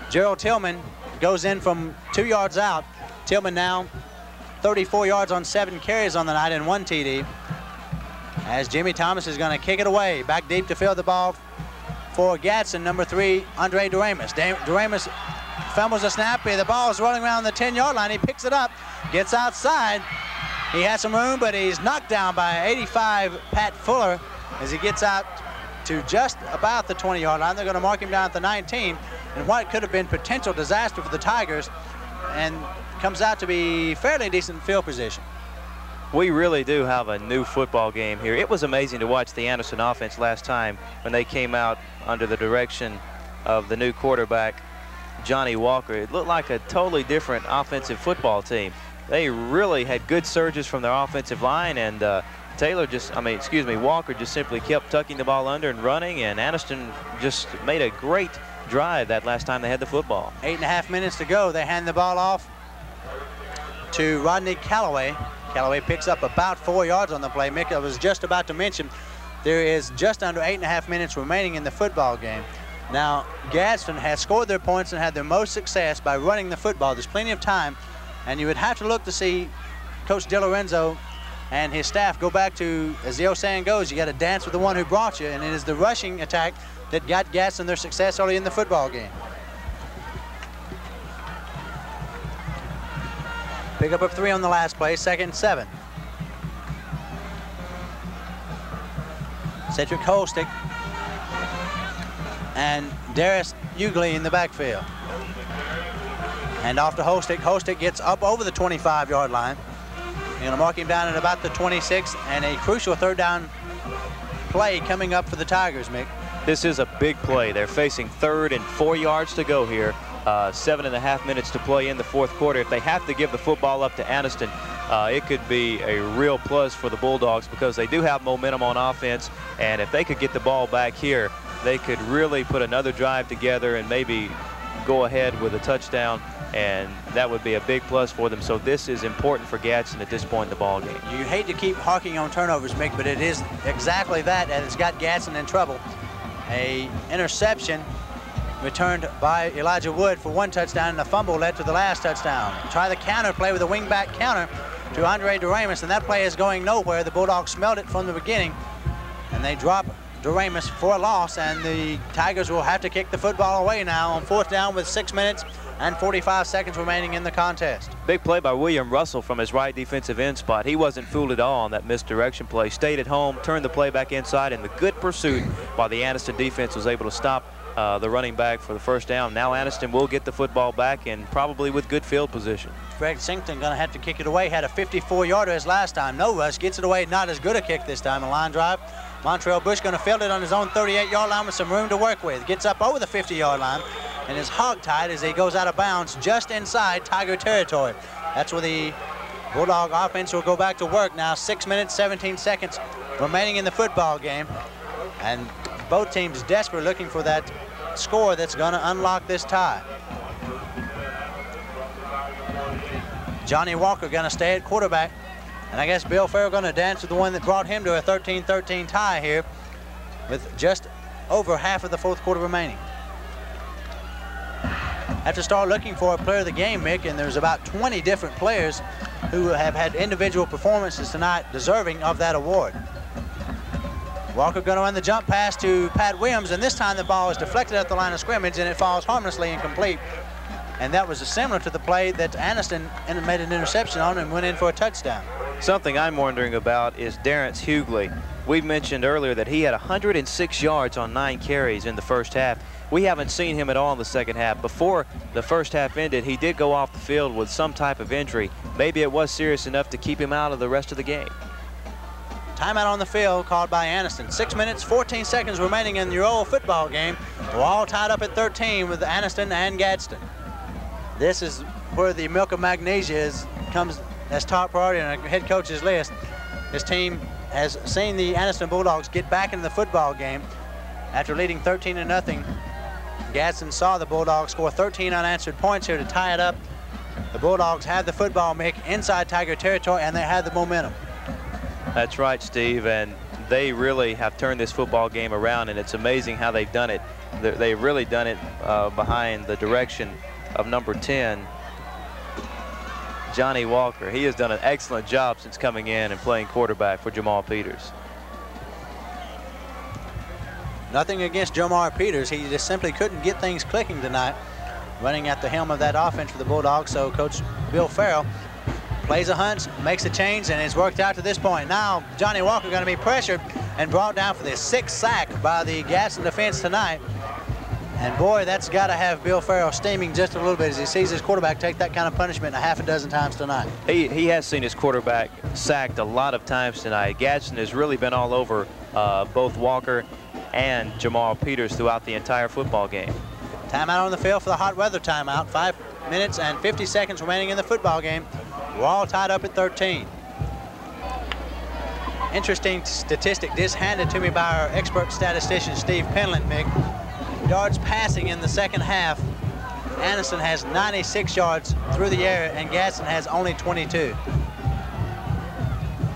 Gerald Tillman goes in from 2 yards out. Tillman now 34 yards on 7 carries on the night and 1 TD. As Jimmy Thomas is going to kick it away, back deep to field the ball for Gadsden, number 3, Andre Doremus. Doremus fumbles the snap. The ball is rolling around the 10-yard line. He picks it up, gets outside. He has some room, but he's knocked down by 85 Pat Fuller as he gets out to just about the 20-yard line. They're going to mark him down at the 19, and what could have been potential disaster for the Tigers, and comes out to be fairly decent field position. We really do have a new football game here. It was amazing to watch the Anniston offense last time when they came out under the direction of the new quarterback, Johnny Walker. It looked like a totally different offensive football team. They really had good surges from their offensive line, and Walker just simply kept tucking the ball under and running, and Anniston just made a great drive that last time they had the football. 8.5 minutes to go. They hand the ball off to Rodney Callaway. Callaway picks up about 4 yards on the play. Mick, I was just about to mention, there is just under 8.5 minutes remaining in the football game. Now, Gadsden has scored their points and had their most success by running the football. There's plenty of time, and you would have to look to see Coach DiLorenzo and his staff go back to, as the old saying goes, you got to dance with the one who brought you, and it is the rushing attack that got Gadsden their success early in the football game. Pick up of 3 on the last play, 2nd and 7. Cedric Holstick and Darius Ugly in the backfield. And off to Holstick. Holstick gets up over the 25-yard line. You're going to mark him down at about the 26, and a crucial 3rd down play coming up for the Tigers, Mick. This is a big play. They're facing 3rd and 4 yards to go here. 7.5 minutes to play in the 4th quarter. If they have to give the football up to Anniston, it could be a real plus for the Bulldogs because they do have momentum on offense, and if they could get the ball back here, they could really put another drive together and maybe go ahead with a touchdown, and that would be a big plus for them. So this is important for Gadsden at this point in the ball game. You hate to keep harking on turnovers, Mick, but it is exactly that, and it's got Gadsden in trouble. A interception returned by Elijah Wood for 1 touchdown, and a fumble led to the last touchdown. Try the counter play with a wingback counter to Andre Doremus, and that play is going nowhere. The Bulldogs smelled it from the beginning, and they drop Doremus for a loss, and the Tigers will have to kick the football away now on 4th down with 6 minutes and 45 seconds remaining in the contest. Big play by William Russell from his right defensive end spot. He wasn't fooled at all on that misdirection play. Stayed at home, turned the play back inside, and the good pursuit by the Anniston defense was able to stop the running back for the 1st down. Now Anniston will get the football back, and probably with good field position. Greg Singleton going to have to kick it away. Had a 54-yarder his last time. No rush, gets it away. Not as good a kick this time. A line drive. Montrell Bush going to field it on his own 38-yard line with some room to work with. Gets up over the 50-yard line and is hogtied as he goes out of bounds just inside Tiger territory. That's where the Bulldog offense will go back to work now. 6 minutes, 17 seconds remaining in the football game. And both teams desperate looking for that score that's going to unlock this tie. Johnny Walker going to stay at quarterback. And I guess Bill Farrell going to dance with the one that brought him to a 13-13 tie here with just over half of the 4th quarter remaining. Have to start looking for a player of the game, Mick, and there's about 20 different players who have had individual performances tonight deserving of that award. Walker going to run the jump pass to Pat Williams, and this time the ball is deflected at the line of scrimmage, and it falls harmlessly incomplete. And that was similar to the play that Anniston made an interception on and went in for a touchdown. Something I'm wondering about is Darrence Hughley. We mentioned earlier that he had 106 yards on 9 carries in the first half. We haven't seen him at all in the second half. Before the first half ended, he did go off the field with some type of injury. Maybe it was serious enough to keep him out of the rest of the game. Timeout on the field called by Anniston. 6 minutes, 14 seconds remaining in your old football game. We're all tied up at 13 with Anniston and Gadsden. This is where the milk of magnesia comes as top priority on a head coach's list. His team has seen the Anniston Bulldogs get back into the football game after leading 13-0. Gadsden saw the Bulldogs score 13 unanswered points here to tie it up. The Bulldogs had the football, Mick, inside Tiger territory, and they had the momentum. That's right, Steve, and they really have turned this football game around, and it's amazing how they've done it. They've really done it behind the direction of number 10, Johnny Walker. He has done an excellent job since coming in and playing quarterback for Jamal Peters. Nothing against Jamar Peters. He just simply couldn't get things clicking tonight, running at the helm of that offense for the Bulldogs. So Coach Bill Farrell plays a hunch, makes a change, and it's worked out to this point. Now Johnny Walker going to be pressured and brought down for the 6th sack by the Gadsden defense tonight. And boy, that's got to have Bill Farrell steaming just a little bit as he sees his quarterback take that kind of punishment a half a dozen times tonight. He has seen his quarterback sacked a lot of times tonight. Gadsden has really been all over both Walker and Jamal Peters throughout the entire football game. Timeout on the field for the hot weather timeout. 5 minutes and 50 seconds remaining in the football game. We're all tied up at 13. Interesting statistic just handed to me by our expert statistician, Steve Penland, Mick. Yards passing in the second half. Anniston has 96 yards through the air, and Gadsden has only 22.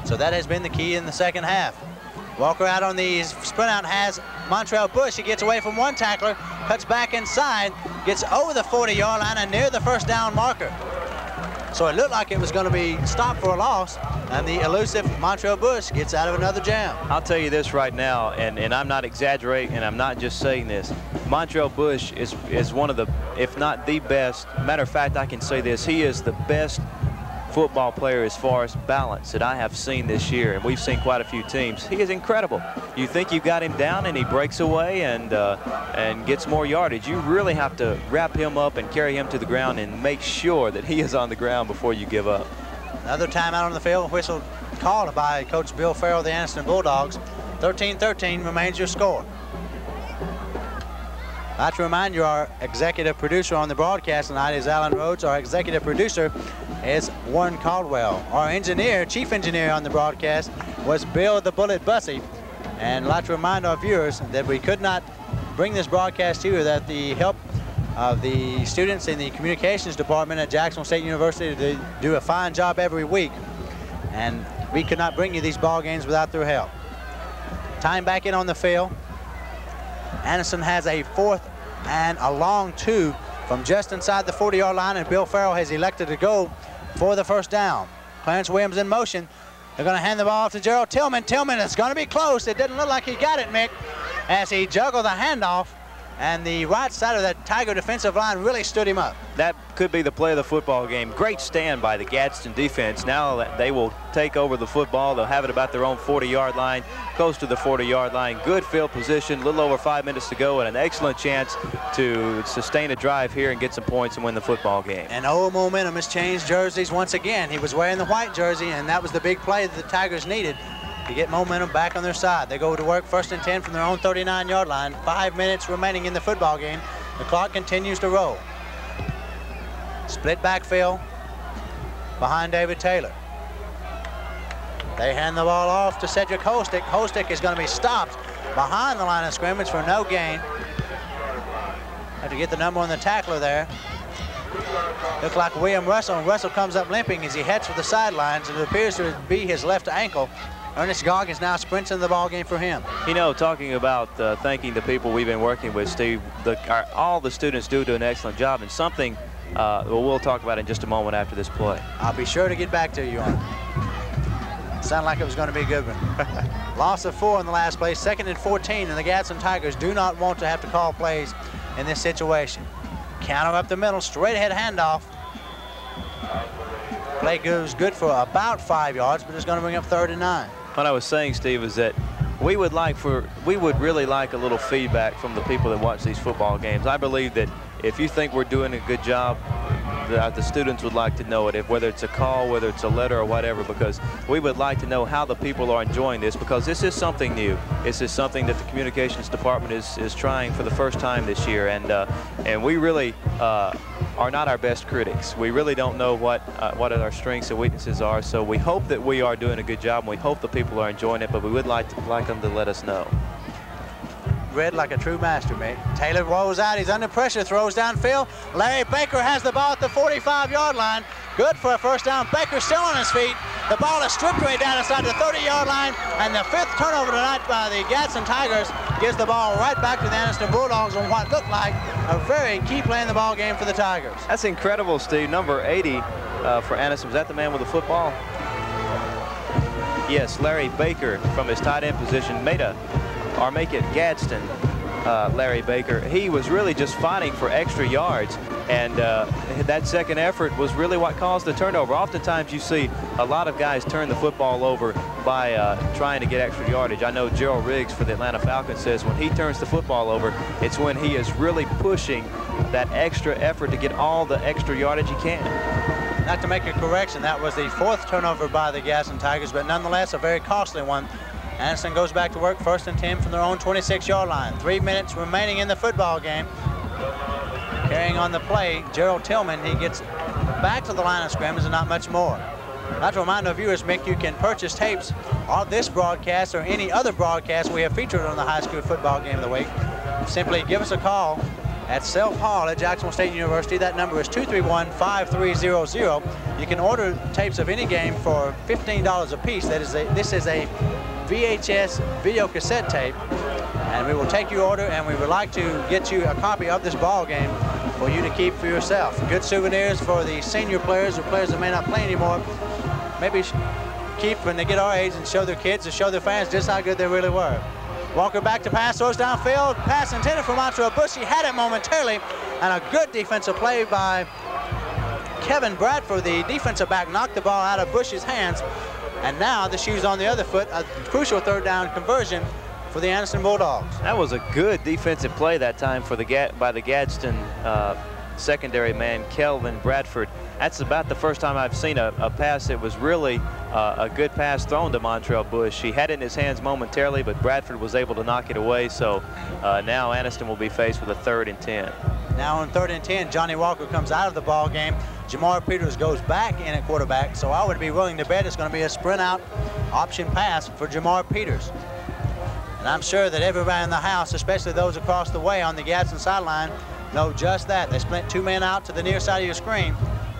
So that has been the key in the second half. Walker out on the sprint out has Montrell Bush. He gets away from one tackler, cuts back inside, gets over the 40-yard line and near the first down marker. So it looked like it was going to be stopped for a loss, and the elusive Montrell Bush gets out of another jam. I'll tell you this right now, and I'm not exaggerating, and I'm not just saying this. Montrell Bush is one of the, if not the best, matter of fact, I can say this, he is the best football player as far as balance that I have seen this year, and we've seen quite a few teams. He is incredible. You think you got him down and he breaks away and gets more yardage. You really have to wrap him up and carry him to the ground and make sure that he is on the ground before you give up. Another timeout on the field, whistle called by Coach Bill Farrell of the Anniston Bulldogs. 13-13 remains your score. I'd like to remind you our executive producer on the broadcast tonight is Allan Rhodes. Our executive producer is Warren Caldwell. Our engineer, chief engineer on the broadcast was Bill the Bullet Bussey. And I'd like to remind our viewers that we could not bring this broadcast to you without the help of the students in the communications department at Jacksonville State University. They do a fine job every week. And we could not bring you these ball games without their help. Time back in on the field. Anniston has a 4th and a long 2 from just inside the 40-yard line, and Bill Farrell has elected to go for the first down. Clarence Williams in motion. They're going to hand the ball off to Gerald Tillman. Tillman is going to be close. It didn't look like he got it, Mick, as he juggled the handoff, and the right side of that Tiger defensive line really stood him up. That could be the play of the football game. Great stand by the Gadsden defense. Now they will take over the football. They'll have it about their own 40-yard line, close to the 40-yard line. Good field position, a little over 5 minutes to go, and an excellent chance to sustain a drive here and get some points and win the football game. And old momentum has changed jerseys once again. He was wearing the white jersey, and that was the big play that the Tigers needed to get momentum back on their side. They go to work 1st and 10 from their own 39-yard line. 5 minutes remaining in the football game. The clock continues to roll. Split backfield behind David Taylor. They hand the ball off to Cedric Holstick. Holstick is going to be stopped behind the line of scrimmage for no gain. Have to get the number on the tackler there. Looks like William Russell, and Russell comes up limping as he heads for the sidelines, and it appears to be his left ankle. Ernest Goggins now sprints in the ball game for him. You know, talking about thanking the people we've been working with, Steve, all the students do an excellent job, and something we'll talk about in just a moment after this play. I'll be sure to get back to you on it. Sounded like it was going to be a good one. Loss of 4 in the last play, 2nd and 14, and the Gadsden Tigers do not want to have to call plays in this situation. Counter up the middle, straight ahead handoff. Play goes good for about 5 yards, but it's going to bring up 3rd and 9. What I was saying, Steve, is that we would really like a little feedback from the people that watch these football games. I believe that if you think we're doing a good job, the students would like to know it, whether it's a call, whether it's a letter or whatever, because we would like to know how the people are enjoying this, because this is something new. This is something that the communications department is trying for the first time this year, and we really are not our best critics. We really don't know what our strengths and weaknesses are, so we hope that we are doing a good job, and we hope the people are enjoying it, but we would like them to let us know. Read like a true master, mate. Taylor rolls out. He's under pressure. Throws downfield. Larry Baker has the ball at the 45-yard line. Good for a first down. Baker still on his feet. The ball is stripped away down inside the 30-yard line. And the 5th turnover tonight by the Gadsden Tigers gives the ball right back to the Anniston Bulldogs on what looked like a very key play in the ball game for the Tigers. That's incredible, Steve. Number 80 for Anniston. Was that the man with the football? Yes, Larry Baker from his tight end position make it Gadsden, Larry Baker. He was really just fighting for extra yards, and that second effort was really what caused the turnover. Oftentimes you see a lot of guys turn the football over by trying to get extra yardage. I know Gerald Riggs for the Atlanta Falcons says when he turns the football over, it's when he is really pushing that extra effort to get all the extra yardage he can. Not to make a correction, that was the 4th turnover by the Gadsden Tigers, but nonetheless a very costly one. Anniston goes back to work, 1st and 10 from their own 26-yard line. 3 minutes remaining in the football game. Carrying on the play, Gerald Tillman, he gets back to the line of scrimmage and not much more. I'd like to remind our viewers, Mick, you can purchase tapes of this broadcast or any other broadcast we have featured on the high school football game of the week. Simply give us a call at Self Hall at Jacksonville State University. That number is 231-5300. You can order tapes of any game for $15 a piece. This is a VHS video cassette tape, and we will take your order, and we would like to get you a copy of this ball game for you to keep for yourself. Good souvenirs for the senior players or players that may not play anymore. Maybe keep when they get our age and show their kids and show their fans just how good they really were. Walker back to pass, throws downfield, pass intended for Montreal Bush. He had it momentarily, and a good defensive play by Kevin Bradford, the defensive back, knocked the ball out of Bush's hands. And now the shoe's on the other foot, a crucial 3rd down conversion for the Anniston Bulldogs. That was a good defensive play that time for by the Gadsden secondary man, Kelvin Bradford. That's about the first time I've seen a pass that was really a good pass thrown to Montreal Bush. He had it in his hands momentarily, but Bradford was able to knock it away. So now Anniston will be faced with a 3rd and 10. Now on 3rd and 10, Johnny Walker comes out of the ball game. Jamar Peters goes back in at quarterback, so I would be willing to bet it's going to be a sprint out option pass for Jamar Peters. And I'm sure that everybody in the house, especially those across the way on the Gadsden sideline, know just that. They split 2 men out to the near side of your screen.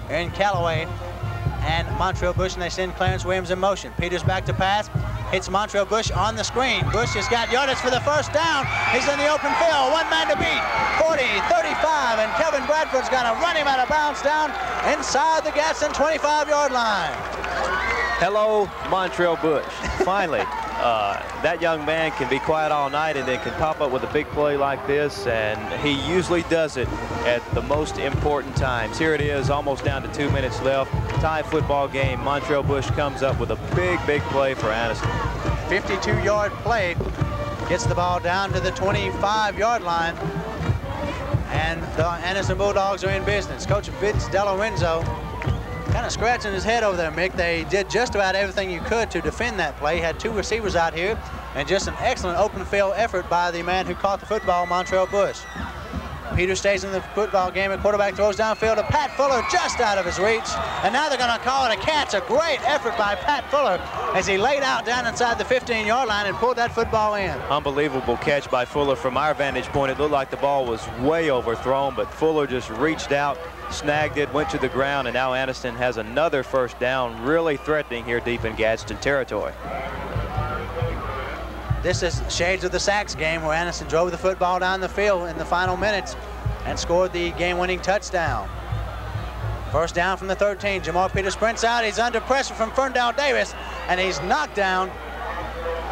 Aaron Callaway and Montreal Bush, and they send Clarence Williams in motion. Peters back to pass, hits Montreal Bush on the screen. Bush has got yardage for the first down. He's in the open field, 1 man to beat, 40, 35, and Kevin Bradford's gonna run him out of bounds down inside the Gadsden 25-yard line. Hello, Montreal Bush. Finally, that young man can be quiet all night and then can pop up with a big play like this, and he usually does it at the most important times. Here it is, almost down to 2 minutes left. Tie football game. Montreal Bush comes up with a big play for Anniston. 52-yard play. Gets the ball down to the 25-yard line. And the Anniston Bulldogs are in business. Coach Vince DeLorenzo kind of scratching his head over there, Mick. They did just about everything you could to defend that play. Had 2 receivers out here, and just an excellent open field effort by the man who caught the football, Montreal Bush. Peter stays in the football game, and quarterback throws downfield to Pat Fuller, just out of his reach. And now they're going to call it a catch. A great effort by Pat Fuller as he laid out down inside the 15-yard line and pulled that football in. Unbelievable catch by Fuller. From our vantage point, it looked like the ball was way overthrown, but Fuller just reached out, snagged it, went to the ground, and now Anniston has another first down, really threatening here deep in Gadsden territory. This is shades of the Sachs game where Anniston drove the football down the field in the final minutes and scored the game-winning touchdown. First down from the 13. Jamar Peters sprints out. He's under pressure from Ferndale Davis, and he's knocked down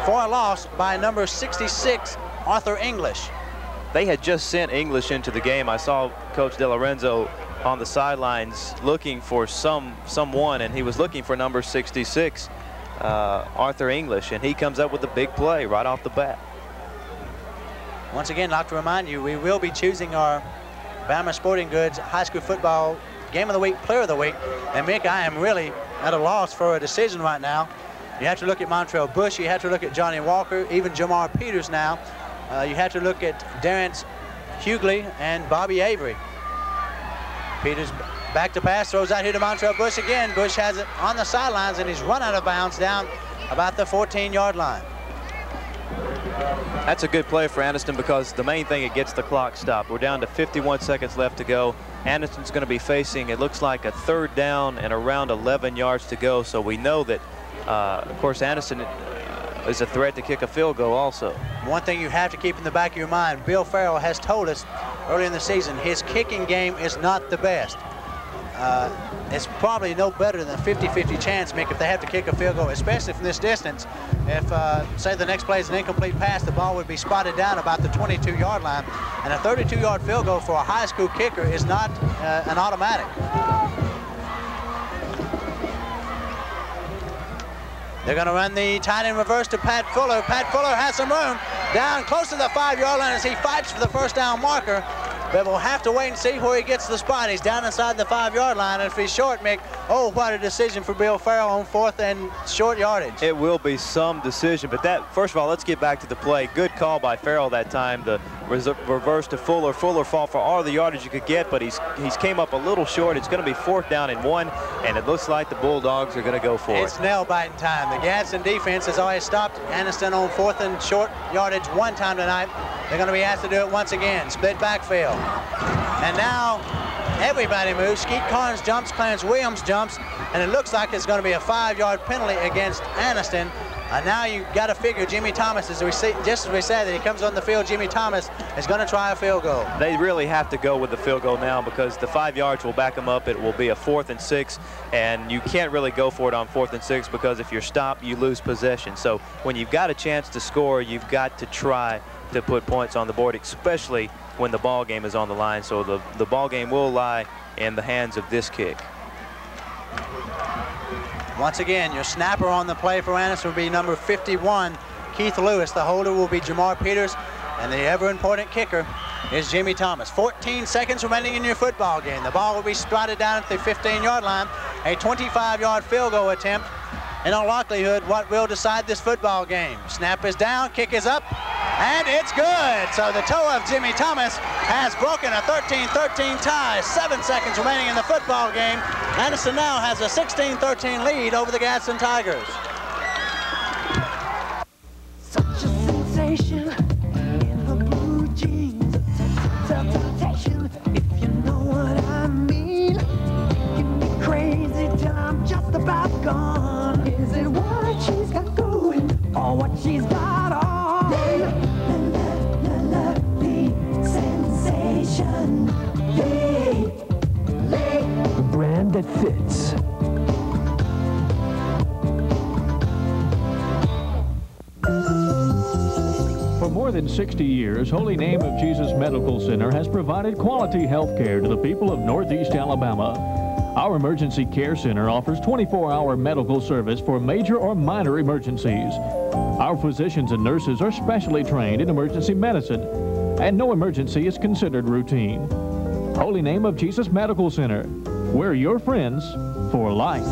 for a loss by number 66, Arthur English. They had just sent English into the game. I saw Coach De Lorenzo on the sidelines looking for someone, and he was looking for number 66, Arthur English, and he comes up with a big play right off the bat. Once again, I'd like to remind you, we will be choosing our Bama Sporting Goods High School Football Game of the Week, Player of the Week. And Mick, I am really at a loss for a decision right now. You have to look at Montrell Bush, you have to look at Johnny Walker, even Jamar Peters now. You have to look at Darrence Hughley and Bobby Avery. Peters back to pass, throws out here to Montrell Bush again. Bush has it on the sidelines, and he's run out of bounds down about the 14-yard line. That's a good play for Anniston, because the main thing, it gets the clock stopped. We're down to 51 seconds left to go. Anniston's going to be facing, it looks like, a 3rd down and around 11 yards to go. So we know that, of course, Anniston is a threat to kick a field goal also. One thing you have to keep in the back of your mind, Bill Farrell has told us early in the season his kicking game is not the best. It's probably no better than a 50-50 chance, Mick, if they have to kick a field goal, especially from this distance. If, say, the next play is an incomplete pass, the ball would be spotted down about the 22-yard line. And a 32-yard field goal for a high school kicker is not an automatic. They're going to run the tight end reverse to Pat Fuller. Pat Fuller has some room down close to the 5-yard line as he fights for the first down marker. But we'll have to wait and see where he gets the spot. He's down inside the 5-yard line, and if he's short, Mick, oh, what a decision for Bill Farrell on 4th and short yardage. It will be some decision, but that, first of all, let's get back to the play. Good call by Farrell that time. The reverse to Fuller. Fuller fought for all the yardage you could get, but he's came up a little short. It's going to be 4th down and 1, and it looks like the Bulldogs are going to go for it. It's nail-biting time. The Gadsden defense has always stopped Anniston on 4th and short yardage one time tonight. They're going to be asked to do it once again. Split backfield. And now everybody moves. Skeet Carnes jumps, Clarence Williams jumps, and it looks like it's going to be a 5-yard penalty against Anniston. Now you got to figure Jimmy Thomas, just as we said, that he comes on the field, Jimmy Thomas is going to try a field goal. They really have to go with the field goal now, because the 5 yards will back them up. It will be a 4th and 6, and you can't really go for it on 4th and 6, because if you're stopped, you lose possession. So when you've got a chance to score, you've got to try to put points on the board, especially when the ball game is on the line. So the ball game will lie in the hands of this kick. Once again, your snapper on the play for Anniston will be number 51, Keith Lewis. The holder will be Jamar Peters, and the ever-important kicker is Jimmy Thomas. 14 seconds remaining in your football game. The ball will be spotted down at the 15-yard line. A 25-yard field goal attempt, in all likelihood, what will decide this football game. Snap is down, kick is up, and it's good. So the toe of Jimmy Thomas has broken a 13-13 tie. 7 seconds remaining in the football game. Anniston now has a 16-13 lead over the Gaston Tigers. Such a sensation in her blue jeans. Temptation, if you know what I mean. Give me crazy till I'm just about gone. Is it what she's got going or what she's got on? Lovely sensation. The brand that fits. For more than 60 years, Holy Name of Jesus Medical Center has provided quality health care to the people of Northeast Alabama. Our emergency care center offers 24-hour medical service for major or minor emergencies. Our physicians and nurses are specially trained in emergency medicine, and no emergency is considered routine. Holy Name of Jesus Medical Center. We're your friends for life.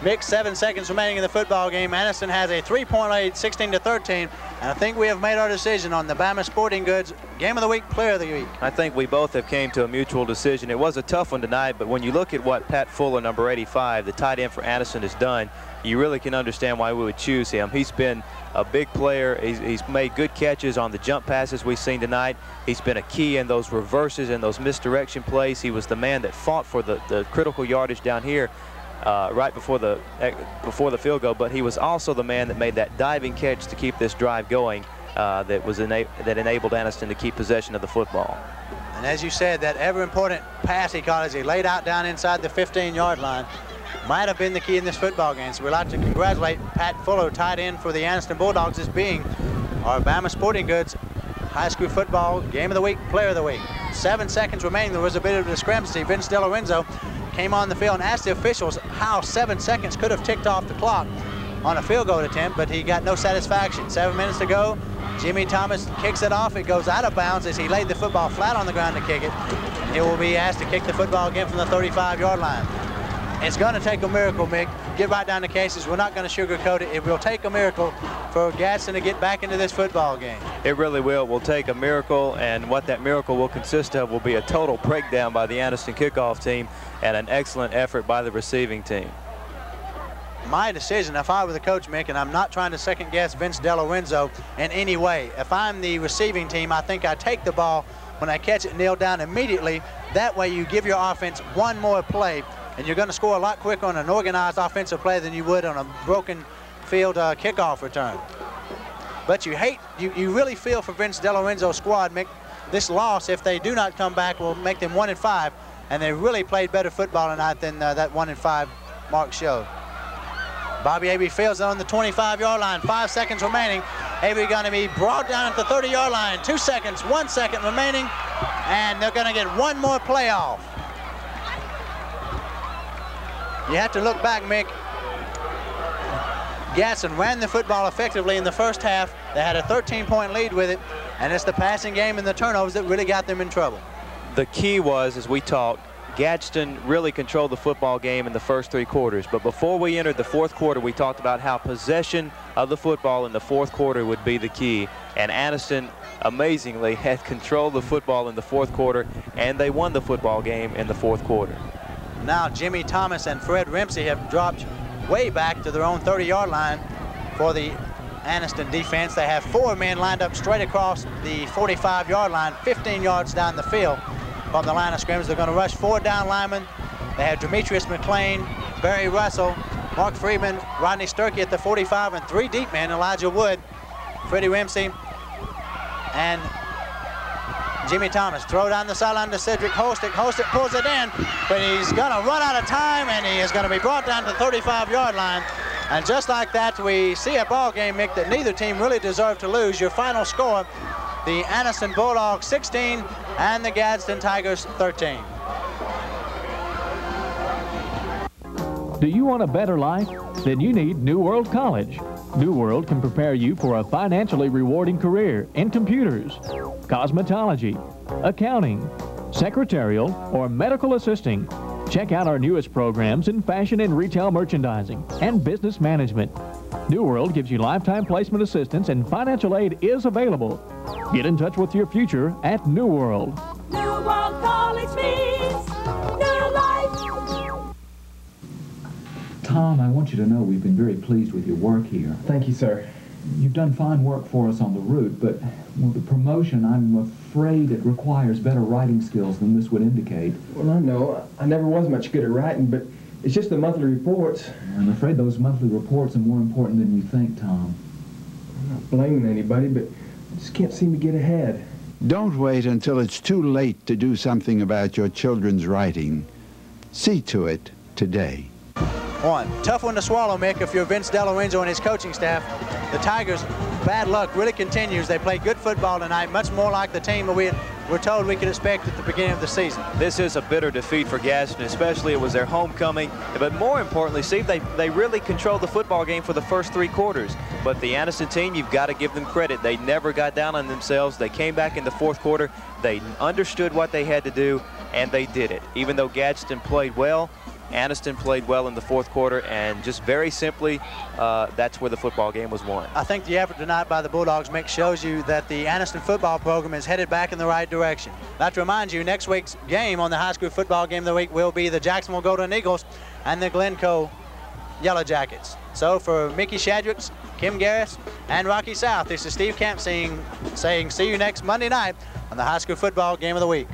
Mick, 7 seconds remaining in the football game. Anniston has a 3-point lead, 16-13, and I think we have made our decision on the Bama Sporting Goods Game of the Week, Player of the Week. I think we both have came to a mutual decision. It was a tough one tonight, but when you look at what Pat Fuller, number 85, the tight end for Anniston, has done, you really can understand why we would choose him. He's been a big player. He's made good catches on the jump passes we've seen tonight. He's been a key in those reverses and those misdirection plays. He was the man that fought for the critical yardage down here right before the field goal, but he was also the man that made that diving catch to keep this drive going that enabled Anniston to keep possession of the football. And as you said, that ever-important pass he caught as he laid out down inside the 15-yard line. might have been the key in this football game. So we'd like to congratulate Pat Fuller, tight end for the Anniston Bulldogs, as being our Bama Sporting Goods High School Football Game of the Week, Player of the Week. 7 seconds remaining. There was a bit of a discrepancy. Vince DeLorenzo came on the field and asked the officials how 7 seconds could have ticked off the clock on a field goal attempt, but he got no satisfaction. 7 minutes to go. Jimmy Thomas kicks it off. It goes out of bounds as he laid the football flat on the ground to kick it. He will be asked to kick the football again from the 35-yard line. It's going to take a miracle, Mick. Get right down to cases. We're not going to sugarcoat it. It will take a miracle for Gadsden to get back into this football game. It really will. It will take a miracle, and what that miracle will consist of will be a total breakdown by the Anniston kickoff team and an excellent effort by the receiving team. My decision, if I were the coach, Mick, and I'm not trying to second-guess Vince DeLorenzo in any way, if I'm the receiving team, I think I take the ball when I catch it, kneel down immediately. That way you give your offense one more play, and you're going to score a lot quicker on an organized offensive play than you would on a broken field kickoff return. But you really feel for Vince DeLorenzo's squad, Mick. This loss, if they do not come back, will make them 1-5, and they really played better football tonight than that 1-5 mark showed. Bobby Abey fields it on the 25-yard line. 5 seconds remaining. Abey going to be brought down at the 30-yard line. 2 seconds, 1 second remaining, and they're going to get one more play off. You have to look back, Mick. Gadsden ran the football effectively in the first half. They had a 13-point lead with it, and it's the passing game and the turnovers that really got them in trouble. The key was, as we talked, Gadsden really controlled the football game in the first 3 quarters. But before we entered the 4th quarter, we talked about how possession of the football in the 4th quarter would be the key. And Anniston, amazingly, had controlled the football in the 4th quarter, and they won the football game in the 4th quarter. Now Jimmy Thomas and Fred Remsey have dropped way back to their own 30-yard line for the Anniston defense. They have 4 men lined up straight across the 45-yard line, 15 yards down the field from the line of scrimmage. They're going to rush 4 down linemen. They have Demetrius McLean, Barry Russell, Mark Freeman, Rodney Sturkey at the 45, and 3 deep men, Elijah Wood, Freddie Remsey, and Jimmy Thomas. Throw down the sideline to Cedric Holstick. Holstick pulls it in, but he's going to run out of time, and he is going to be brought down to the 35-yard line. And just like that, we see a ball game, Mick, that neither team really deserved to lose. Your final score, the Anniston Bulldogs 16 and the Gadsden Tigers 13. Do you want a better life? Then you need New World College. New World can prepare you for a financially rewarding career in computers, cosmetology, accounting, secretarial, or medical assisting. Check out our newest programs in fashion and retail merchandising and business management. New World gives you lifetime placement assistance, and financial aid is available. Get in touch with your future at New World. New World College means new life. Tom, I want you to know we've been very pleased with your work here. Thank you, sir. You've done fine work for us on the route, but with the promotion, I'm afraid it requires better writing skills than this would indicate. Well, I know. I never was much good at writing, but it's just the monthly reports. I'm afraid those monthly reports are more important than you think, Tom. I'm not blaming anybody, but I just can't seem to get ahead. Don't wait until it's too late to do something about your children's writing. See to it today. Tough one to swallow, Mick, if you're Vince DeLorenzo and his coaching staff. The Tigers, bad luck really continues. They played good football tonight, much more like the team that we were told we could expect at the beginning of the season. This is a bitter defeat for Gadsden, especially it was their homecoming. But more importantly, Steve, they really controlled the football game for the first 3 quarters. But the Anniston team, you've got to give them credit. They never got down on themselves. They came back in the 4th quarter. They understood what they had to do, and they did it. Even though Gadsden played well, Anniston played well in the 4th quarter, and just very simply, that's where the football game was won. I think the effort tonight by the Bulldogs, Mick, shows you that the Anniston football program is headed back in the right direction. I'd like to remind you, next week's game on the high school football game of the week will be the Jacksonville Golden Eagles and the Glencoe Yellow Jackets. So for Mickey Shadrix, Kim Garris, and Rocky South, this is Steve Camp saying see you next Monday night on the high school football game of the week.